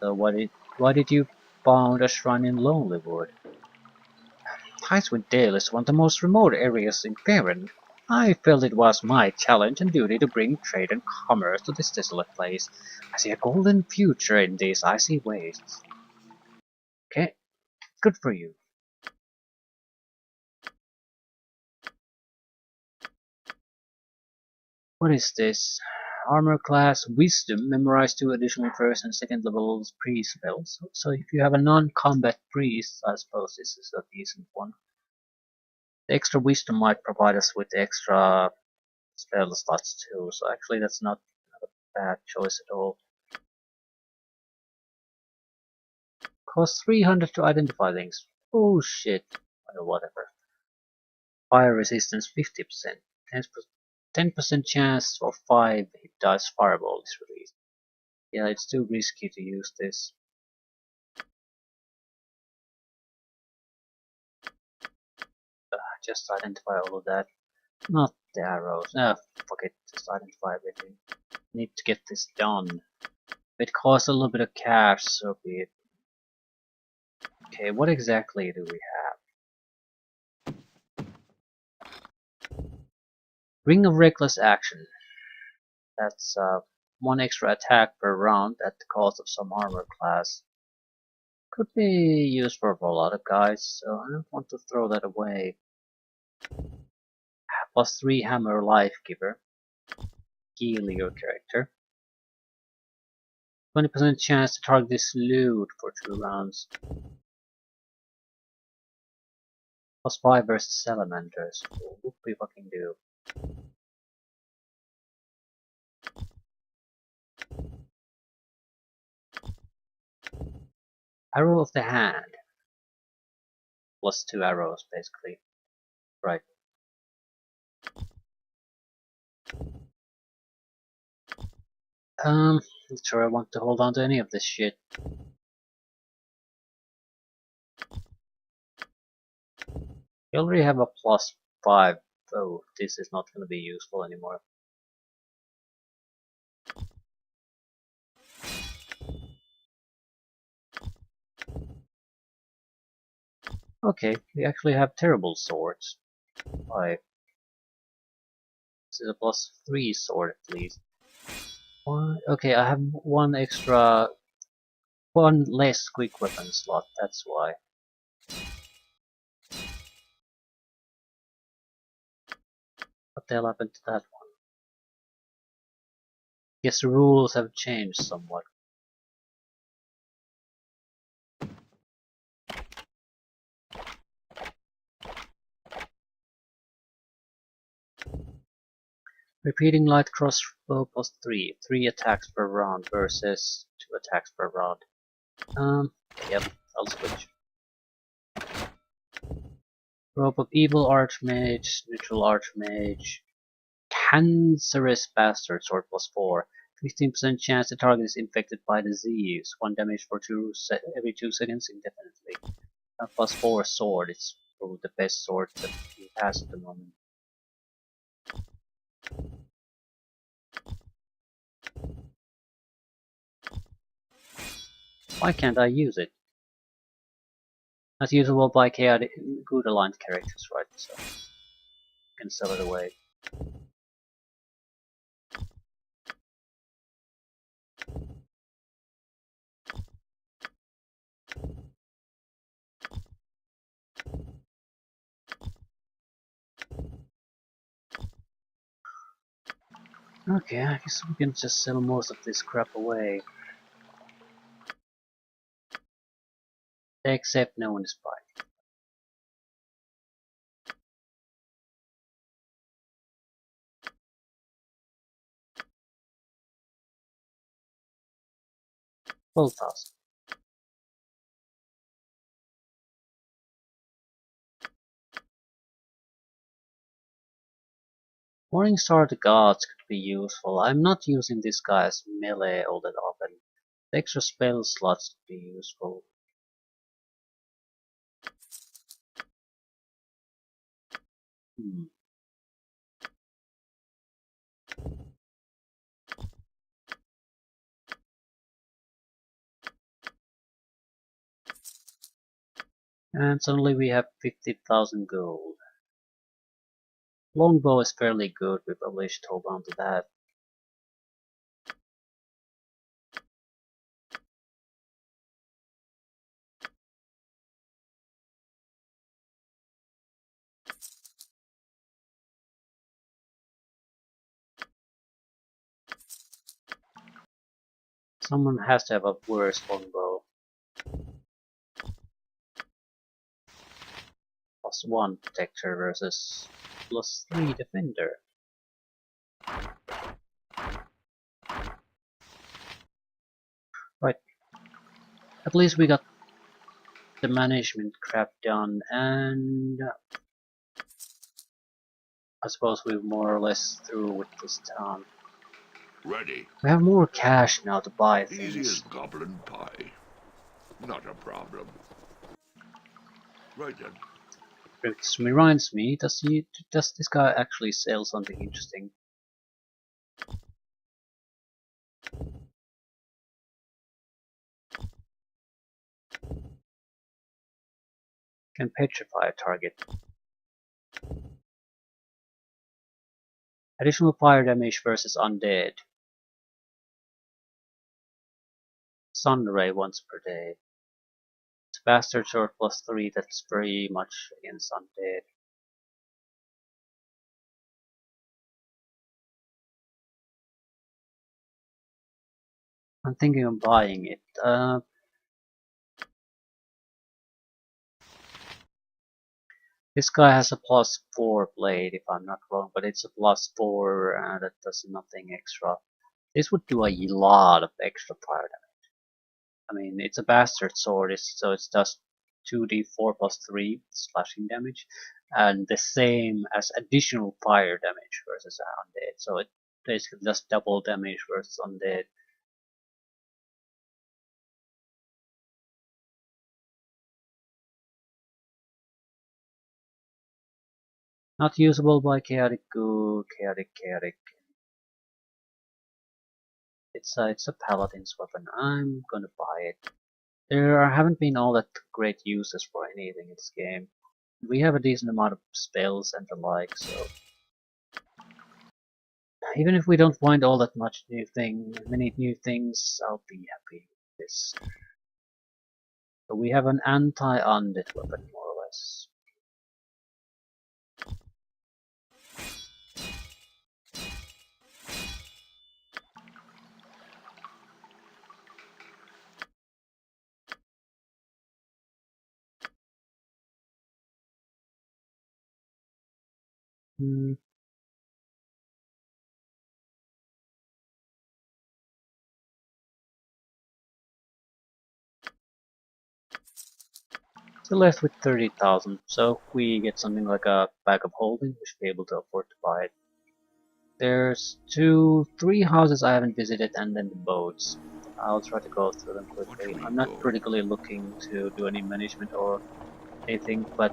So why did you found a shrine in Lonelywood? Icewind Dale is one of the most remote areas in Faerun. I felt it was my challenge and duty to bring trade and commerce to this desolate place. I see a golden future in these icy wastes. Okay, good for you. What is this? Armor class Wisdom. Memorize 2 additional first and second level priest spells. So if you have a non-combat priest, I suppose this is a decent one. The extra Wisdom might provide us with extra spell slots too, so actually that's not a bad choice at all. Cost 300 to identify things. Oh shit. Or whatever. Fire resistance 50%. 10% chance of 5 hit dice fireball is released. Yeah, it's too risky to use this. Just identify all of that. Not the arrows. Fuck it. Just identify everything. Need to get this done. It costs a little bit of cash, so be it. Okay, what exactly do we have? Ring of Reckless Action. That's 1 extra attack per round at the cost of some armor class. Could be used for a lot of guys, so I don't want to throw that away. Plus 3 hammer life giver. Heal your character. 20% chance to target this loot for 2 rounds. +5 versus salamanders. What we fucking do? Arrow of the hand. +2 arrows, basically. Right. Not sure I want to hold on to any of this shit. You already have a +5. Oh, this is not gonna be useful anymore. Okay, we actually have terrible swords. 5. This is a +3 sword at least. Okay, I have one less quick weapon slot, that's why. What the hell happened to that one? Guess the rules have changed somewhat. Repeating light crossbow +3. 3 attacks per round versus 2 attacks per round. Yep, I'll switch. Rope of Evil Archmage, Neutral Archmage, Cancerous Bastard Sword +4. 15% chance the target is infected by disease. 1 damage for every 2 seconds indefinitely. +4 sword, it's probably the best sword that he has at the moment. Why can't I use it? Not usable by chaotic good aligned characters, right? So you can sell it away. Okay, I guess we can just sell most of this crap away. Except no one is buying. Full toss. Morningstar the Gods could be useful. I'm not using this guy as melee all that often. The extra spell slots could be useful. And suddenly we have 50,000 gold. Longbow is fairly good, we probably should hold on to that. Someone has to have a worse longbow. +1 protector versus +3 defender. Right. At least we got the management crap done, and I suppose we're more or less through with this town. Ready. We have more cash now to buy Easy as things. goblin pie. Not a problem. Right then. Which reminds me, does this guy actually sell something interesting? Can petrify a target. Additional fire damage versus undead. Sun ray once per day. It's bastard sword +3, that's very much against undead. I'm thinking of buying it. This guy has a +4 blade, if I'm not wrong, but it's a +4 that does nothing extra. This would do a lot of extra fire damage. I mean, it's a bastard sword, so it does 2d4 +3 slashing damage, and the same as additional fire damage versus undead. So it basically does double damage versus undead. Not usable by chaotic goo, chaotic. It's a paladin's weapon. I'm gonna buy it. There haven't been all that great uses for anything in this game. We have a decent amount of spells and the like, so even if we don't find all that many new things, I'll be happy with this. So we have an anti-undead weapon, more or less. Hmm. Still left with 30,000, so if we get something like a bag of holding, we should be able to afford to buy it. There's three houses I haven't visited, and then the boats. I'll try to go through them quickly. I'm not particularly looking to do any management or anything, but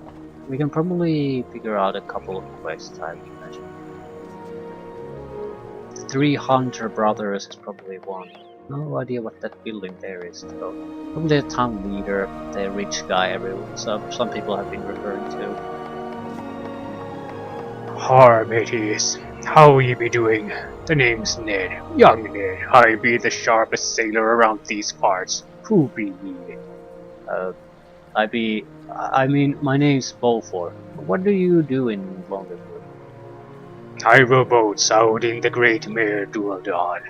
we can probably figure out a couple of quests, I would imagine. The 3 Hunter Brothers is probably one. No idea what that building there is, though. Probably the town leader, the rich guy some people have been referring to. Harm it is. How ye be doing? The name's Ned. Young Ned. I be the sharpest sailor around these parts. Who be ye? I mean, my name's Beaufort. What do you do in Longwood? I row boats out in the great Mare Dualden.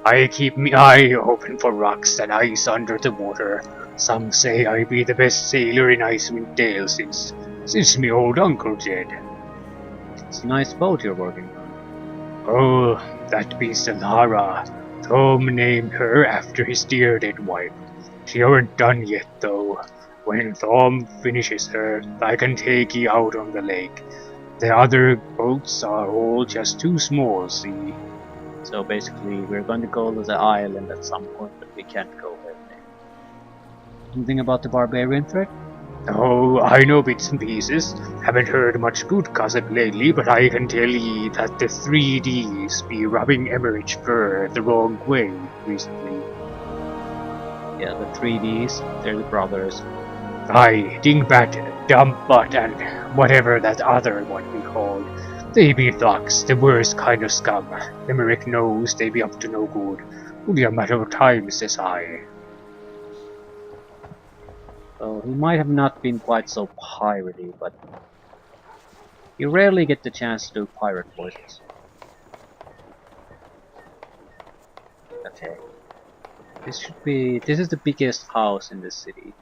I keep me eye open for rocks and ice under the water. Some say I be the best sailor in Icewind Dale since me old uncle did. It's a nice boat you're working on. Oh, that be Solara. Tom named her after his dear dead wife. She aren't done yet, though. When Thom finishes her, I can take ye out on the lake. The other boats are all just too small, see? So basically, we're going to go to the island at some point, but we can't go there. Something about the barbarian threat? Oh, I know bits and pieces. Haven't heard much good gossip lately, but I can tell ye that the 3Ds be rubbing Emmerich fur the wrong way recently. Yeah, the 3Ds, they're the brothers. Aye, Dingbat, Dumpbutt, and whatever that other one be called. They be thugs, the worst kind of scum. Emmerich knows they be up to no good. Only a matter of time, says I. So he might have not been quite so piratey, but you rarely get the chance to do pirate voices. Okay. This is the biggest house in the city.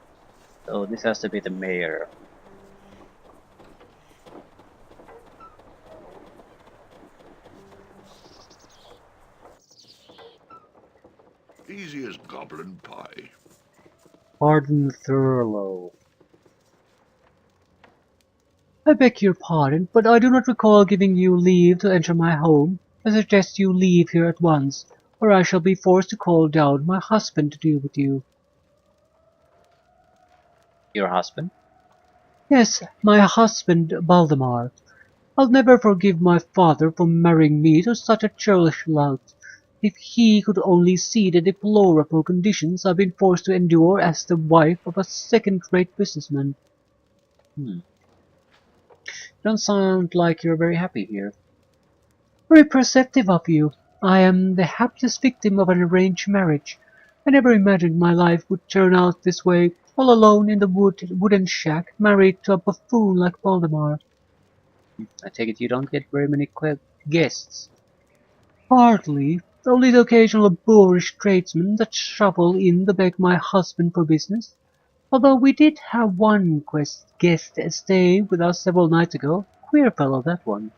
So this has to be the mayor. Easy as goblin pie. Pardon Thurlow. I beg your pardon, but I do not recall giving you leave to enter my home. I suggest you leave here at once, or I shall be forced to call down my husband to deal with you. Your husband? Yes, my husband, Baldemar. I'll never forgive my father for marrying me to such a churlish lout. If he could only see the deplorable conditions I've been forced to endure as the wife of a second-rate businessman. You don't sound like you're very happy here. Very perceptive of you. I am the happiest victim of an arranged marriage. I never imagined my life would turn out this way, all alone in the wooden shack, married to a buffoon like Valdemar. I take it you don't get very many guests. Hardly. Only the occasional boorish tradesmen that shuffle in to beg my husband for business. Although we did have one guest stay with us several nights ago. Queer fellow, that one.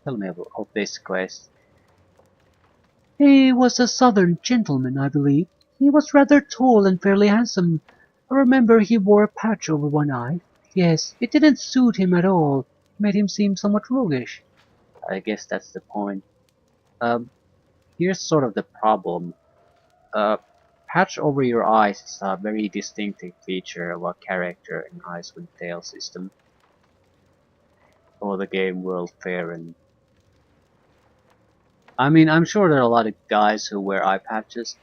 Tell me of this quest. He was a southern gentleman, I believe. He was rather tall and fairly handsome. I remember he wore a patch over one eye. Yes, it didn't suit him at all. Made him seem somewhat roguish. I guess that's the point. Um, Here's sort of the problem. Uh, Patch over your eyes is a very distinctive feature of a character in Icewind Dale system, or the game World Fair. And I mean, I'm sure there are a lot of guys who wear eye patches,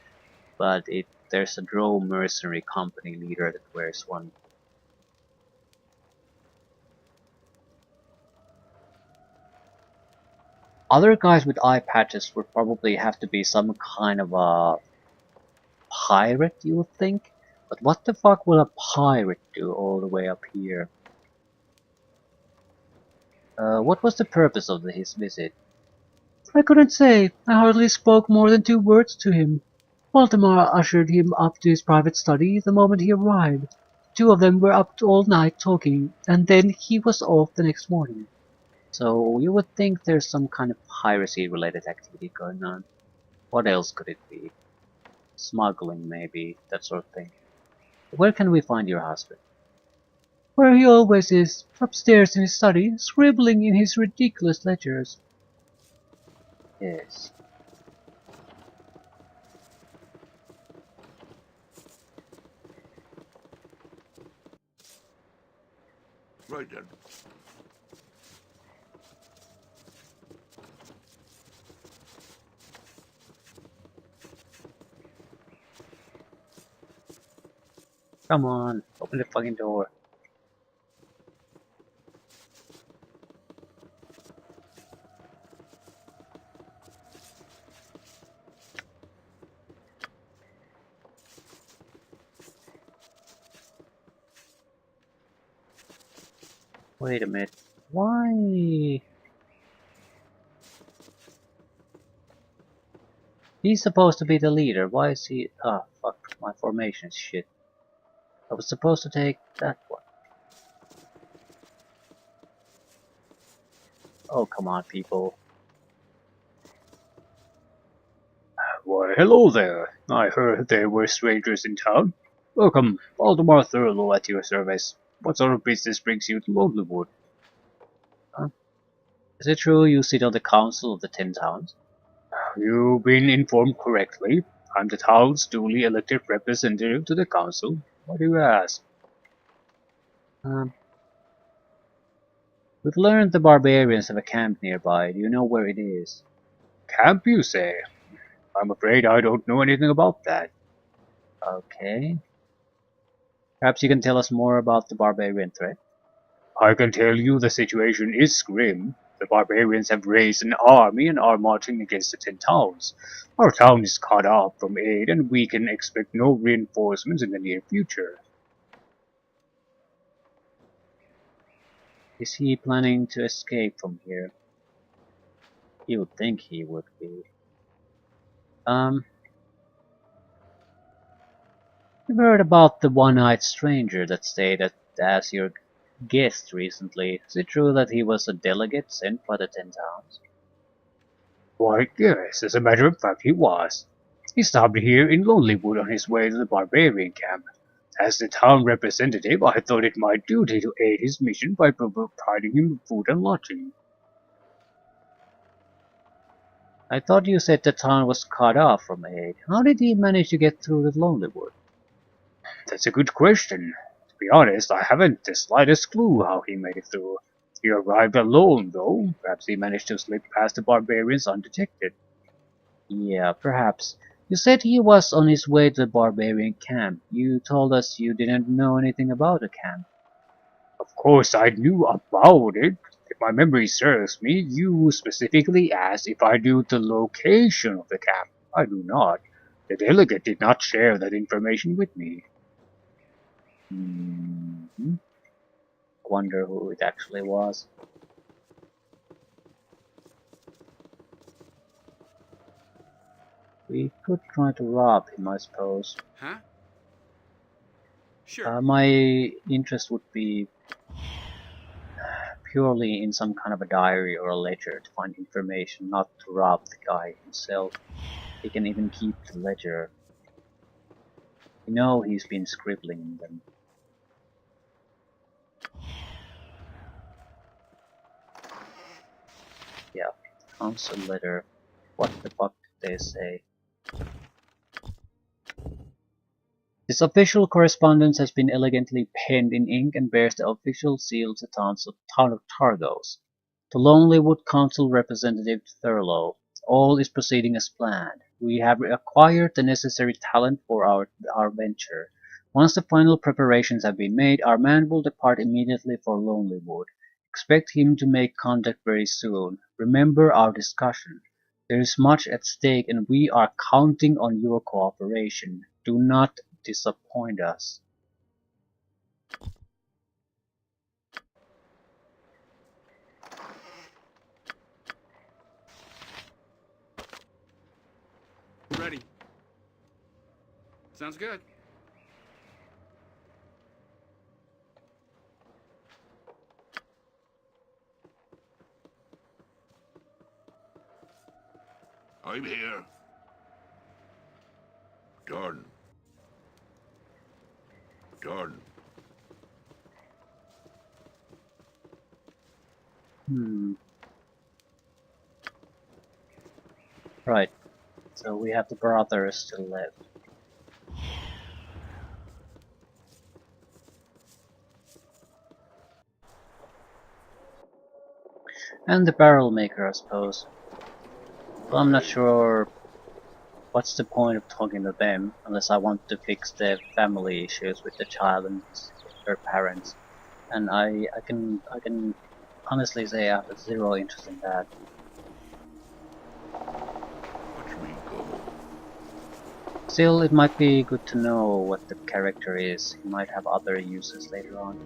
but there's a drow mercenary company leader that wears one. Other guys with eye patches would probably have to be some kind of a pirate, you would think? But what the fuck will a pirate do all the way up here? What was the purpose of his visit? I couldn't say. I hardly spoke more than 2 words to him. Waldemar ushered him up to his private study the moment he arrived. The two of them were up all night talking, and then he was off the next morning. So you would think there's some kind of piracy related activity going on. What else could it be? Smuggling maybe, that sort of thing. Where can we find your husband? Where he always is, upstairs in his study, scribbling in his ridiculous ledgers. Yes. Right then. Come on, open the fucking door. Wait a minute. Why? He's supposed to be the leader. Why is he? Ah, fuck. My formation is shit. I was supposed to take that one. Oh, come on, people. Why, hello there. I heard there were strangers in town. Welcome, Valdemar Thurlow at your service. What sort of business brings you to Lonelywood? Huh? Is it true you sit on the council of the 10 towns? You've been informed correctly. I'm the town's duly elected representative to the council. Why do you ask? Um, we've learned the barbarians have a camp nearby. Do you know where it is? Camp, you say? I'm afraid I don't know anything about that. Okay. Perhaps you can tell us more about the barbarian threat? I can tell you the situation is grim. The barbarians have raised an army and are marching against the 10 towns. Our town is cut off from aid and we can expect no reinforcements in the near future. Is he planning to escape from here? You would think he would be. You've heard about the one-eyed stranger that stayed as your guest recently. Is it true that he was a delegate sent by the 10 towns? Why, yes, as a matter of fact he was. He stopped here in Lonelywood on his way to the barbarian camp. As the town representative, I thought it my duty to aid his mission by providing him with food and lodging. I thought you said the town was cut off from aid. How did he manage to get through the Lonelywood? That's a good question. To be honest, I haven't the slightest clue how he made it through. He arrived alone, though. Perhaps he managed to slip past the barbarians undetected. Yeah, perhaps. You said he was on his way to the barbarian camp. You told us you didn't know anything about the camp. Of course, I knew about it. If my memory serves me, you specifically asked if I knew the location of the camp. I do not. The delegate did not share that information with me. Hmm. Wonder who it actually was. We could try to rob him, I suppose. Huh? Sure. My interest would be purely in some kind of a diary or a ledger to find information, not to rob the guy himself. He can even keep the ledger. You know he's been scribbling in them. Yeah, council letter. What the fuck did they say? This official correspondence has been elegantly penned in ink and bears the official seal of the town of Targos. To Lonelywood Council Representative Thurlow, all is proceeding as planned. We have acquired the necessary talent for our venture. Once the final preparations have been made, our man will depart immediately for Lonelywood. Expect him to make contact very soon. Remember our discussion. There is much at stake and we are counting on your cooperation. Do not disappoint us. Ready. Sounds good. I'm here. Done. Done. Right, so we have the brothers still left. And the barrel maker, I suppose. Well, I'm not sure what's the point of talking to them unless I want to fix the family issues with the child and her parents. And I can honestly say I have zero interest in that. Watch me go. Still, it might be good to know what the character is. He might have other uses later on.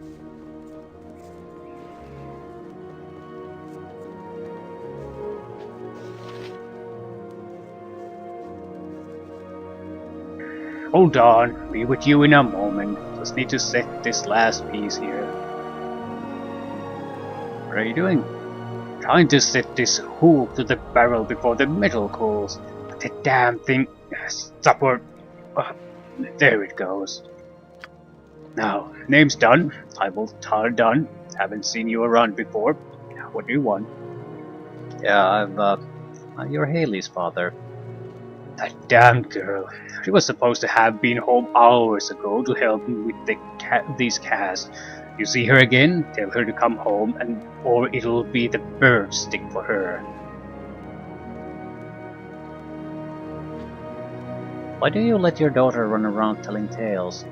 Hold on, be with you in a moment. Just need to set this last piece here. What are you doing? Trying to set this hook to the barrel before the metal cools. But the damn thing... Stopper... there it goes. Now, name's done. Tible's done. Haven't seen you around before. What do you want? Yeah, you're Haley's father. That damn girl. She was supposed to have been home hours ago to help me with these casts. You see her again, tell her to come home, or it'll be the bird stick for her. Why do you let your daughter run around telling tales?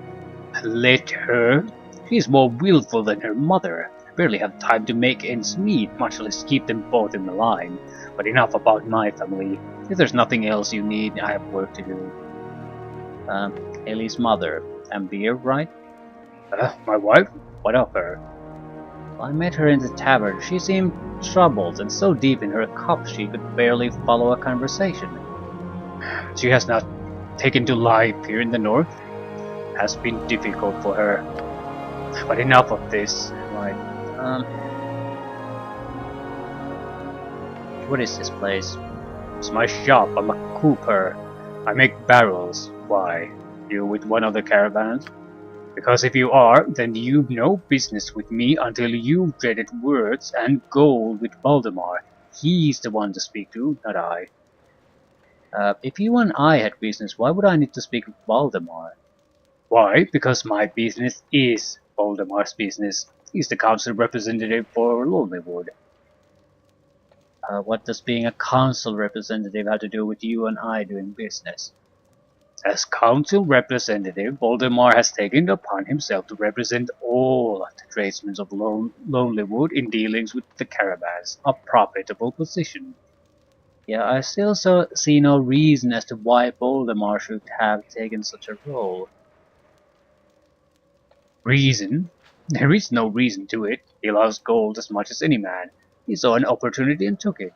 Let her? She's more willful than her mother. I barely have time to make ends meet, much less keep them both in the line. But enough about my family. If there's nothing else you need, I have work to do. Haley's mother. Amber, right? My wife? What of her? I met her in the tavern. She seemed troubled and so deep in her cup she could barely follow a conversation. She has not taken to life here in the north. Has been difficult for her. But enough of this. Right. What is this place? It's my shop. I'm a cooper. I make barrels. Why? You with one of the caravans? Because if you are, then you've no business with me until you've traded words and gold with Valdemar. He's the one to speak to, not I. If you and I had business, why would I need to speak with Valdemar? Why? Because my business is Valdemar's business. He's the council representative for Lonelywood. What does being a council representative have to do with you and I doing business? As council representative, Voldemar has taken it upon himself to represent all the tradesmen of Lonelywood in dealings with the caravans, a profitable position. Yeah, I still see no reason as to why Voldemar should have taken such a role. Reason? There is no reason to it. He loves gold as much as any man. He saw an opportunity and took it.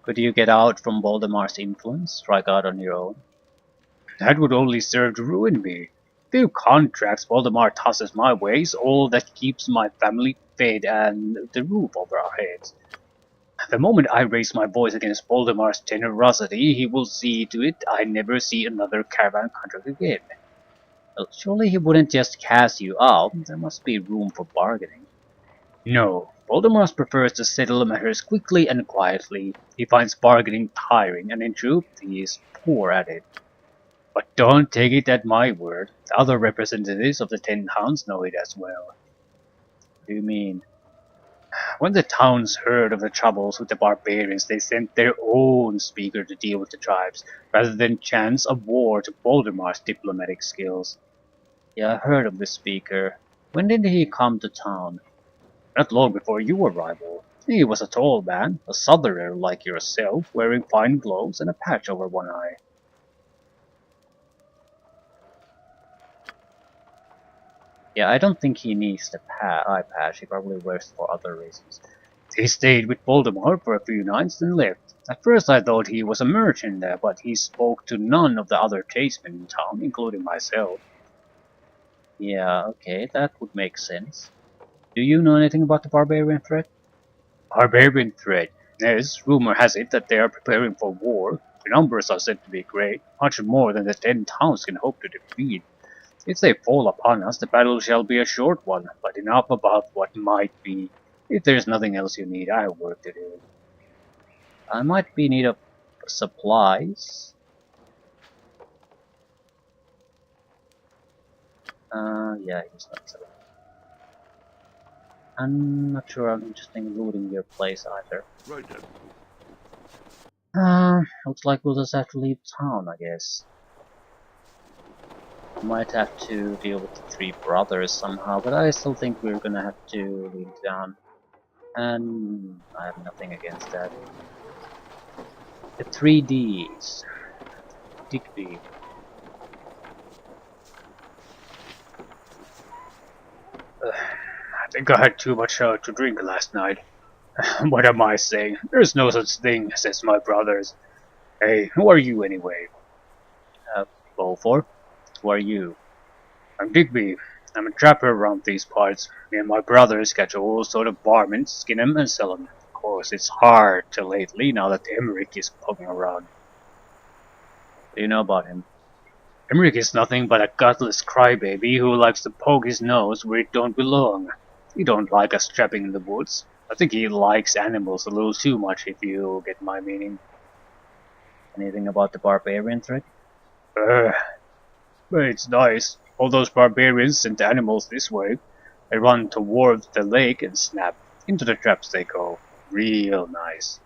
Could you get out from Voldemar's influence? Strike out on your own? That would only serve to ruin me. Few contracts Voldemar tosses my way is all that keeps my family fed and the roof over our heads. The moment I raise my voice against Voldemar's generosity, he will see to it I never see another caravan contract again. Well, surely he wouldn't just cast you out. There must be room for bargaining. No, Voldemort prefers to settle matters quickly and quietly. He finds bargaining tiring, and in truth, he is poor at it. But don't take it at my word. The other representatives of the 10 towns know it as well. What do you mean? When the towns heard of the troubles with the barbarians, they sent their own speaker to deal with the tribes, rather than chance a war to Voldemort's diplomatic skills. Yeah, I heard of this speaker. When did he come to town? Not long before your arrival. He was a tall man, a southerner like yourself, wearing fine clothes and a patch over one eye. Yeah, I don't think he needs the eye patch. He probably wears it for other reasons. He stayed with Voldemort for a few nights, then left. At first I thought he was a merchant there, but he spoke to none of the other tradesmen in town, including myself. Yeah, okay, that would make sense. Do you know anything about the barbarian threat? Barbarian threat. Yes, rumor has it that they are preparing for war. The numbers are said to be great, much more than the 10 towns can hope to defeat. If they fall upon us, the battle shall be a short one, but enough about what might be. If there's nothing else you need, I have work to do. I might be in need of supplies. Yeah, he's not selling. I'm not sure I'm interested in looting your place either. Right then. Looks like we'll just have to leave town, I guess. Might have to deal with the 3 brothers somehow, but I still think we're gonna have to leave town. And I have nothing against that. The 3Ds. Digby. I think I had too much to drink last night. What am I saying? There's no such thing, says my brothers. Hey, who are you anyway? Beaufort? Who are you? I'm Digby. I'm a trapper around these parts. Me and my brothers catch all sort of varmints, skin 'em and sell 'em. Of course, it's hard to lately now that Emmerich is poking around. What do you know about him? Emmerich is nothing but a gutless crybaby who likes to poke his nose where it don't belong. He don't like us trapping in the woods. I think he likes animals a little too much, if you get my meaning. Anything about the barbarian threat? But it's nice. All those barbarians sent animals this way. They run towards the lake and snap. Into the traps they go. Real nice.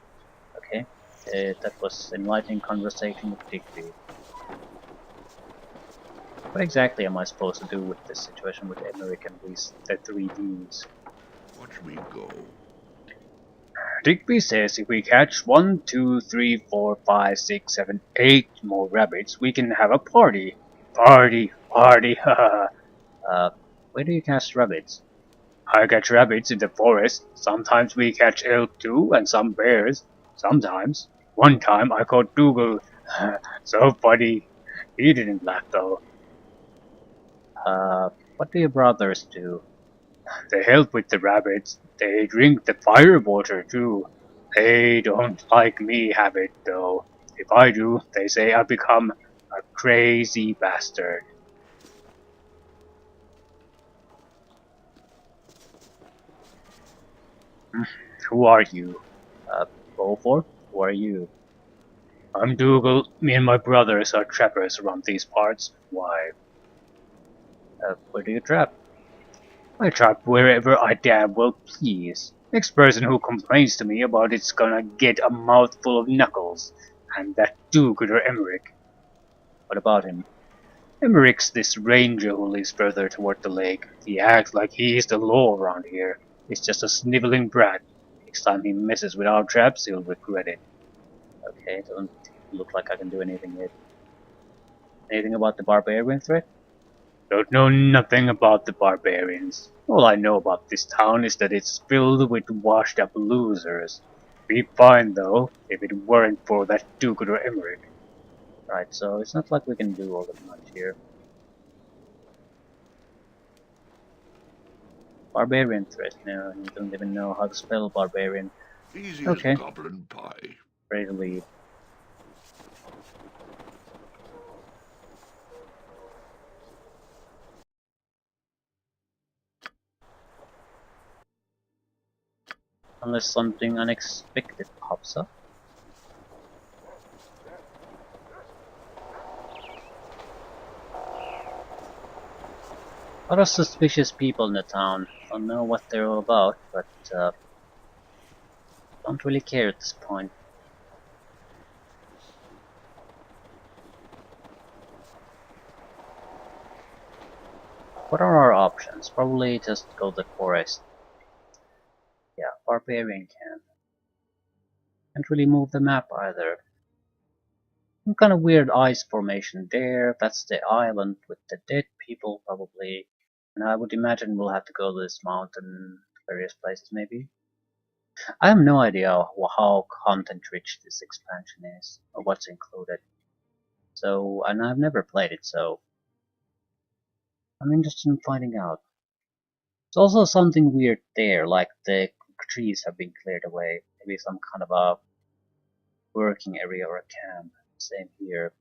Okay. That was enlightening conversation with Digby. What exactly am I supposed to do with this situation with Emmerich and the 3Ds? Watch me go. Digby says if we catch 1, 2, 3, 4, 5, 6, 7, 8 more rabbits, we can have a party. Party, haha. Where do you catch rabbits? I catch rabbits in the forest. Sometimes we catch elk too, and some bears. Sometimes. One time I caught Dougal. So funny. He didn't laugh though. What do your brothers do? They help with the rabbits. They drink the fire water too. They don't like me have it though. If I do, they say I become a crazy bastard. Who are you? Beaufort? Who are you? I'm Dougal. Me and my brothers are trappers around these parts. Why? Where do you trap? I trap wherever I damn well please. Next person who complains to me about it's gonna get a mouthful of knuckles. And that do-gooder Emmerich. What about him? Emmerich's this ranger who lives further toward the lake. He acts like he's the law around here. He's just a sniveling brat. Next time he messes with our traps, he'll regret it. Okay, doesn't look like I can do anything yet. Anything about the barbarian threat? Don't know nothing about the barbarians. All I know about this town is that it's filled with washed-up losers. Be fine though, if it weren't for that do-gooder Emmerich. Right, so it's not like we can do all that much here. Barbarian threat. No, you don't even know how to spell barbarian. Easy as Okay, goblin pie. ready to leave. Unless something unexpected pops up. A lot of suspicious people in the town. Don't know what they're all about, but don't really care at this point. What are our options? Probably just go to the forest. Yeah, barbarian can. Can't really move the map either. Some kind of weird ice formation there. That's the island with the dead people probably. And I would imagine we'll have to go to this mountain, various places maybe. I have no idea how content rich this expansion is, or what's included. So, and I've never played it, so I'm interested in finding out. There's also something weird there, like the trees have been cleared away. Maybe some kind of a working area or a camp. Same here.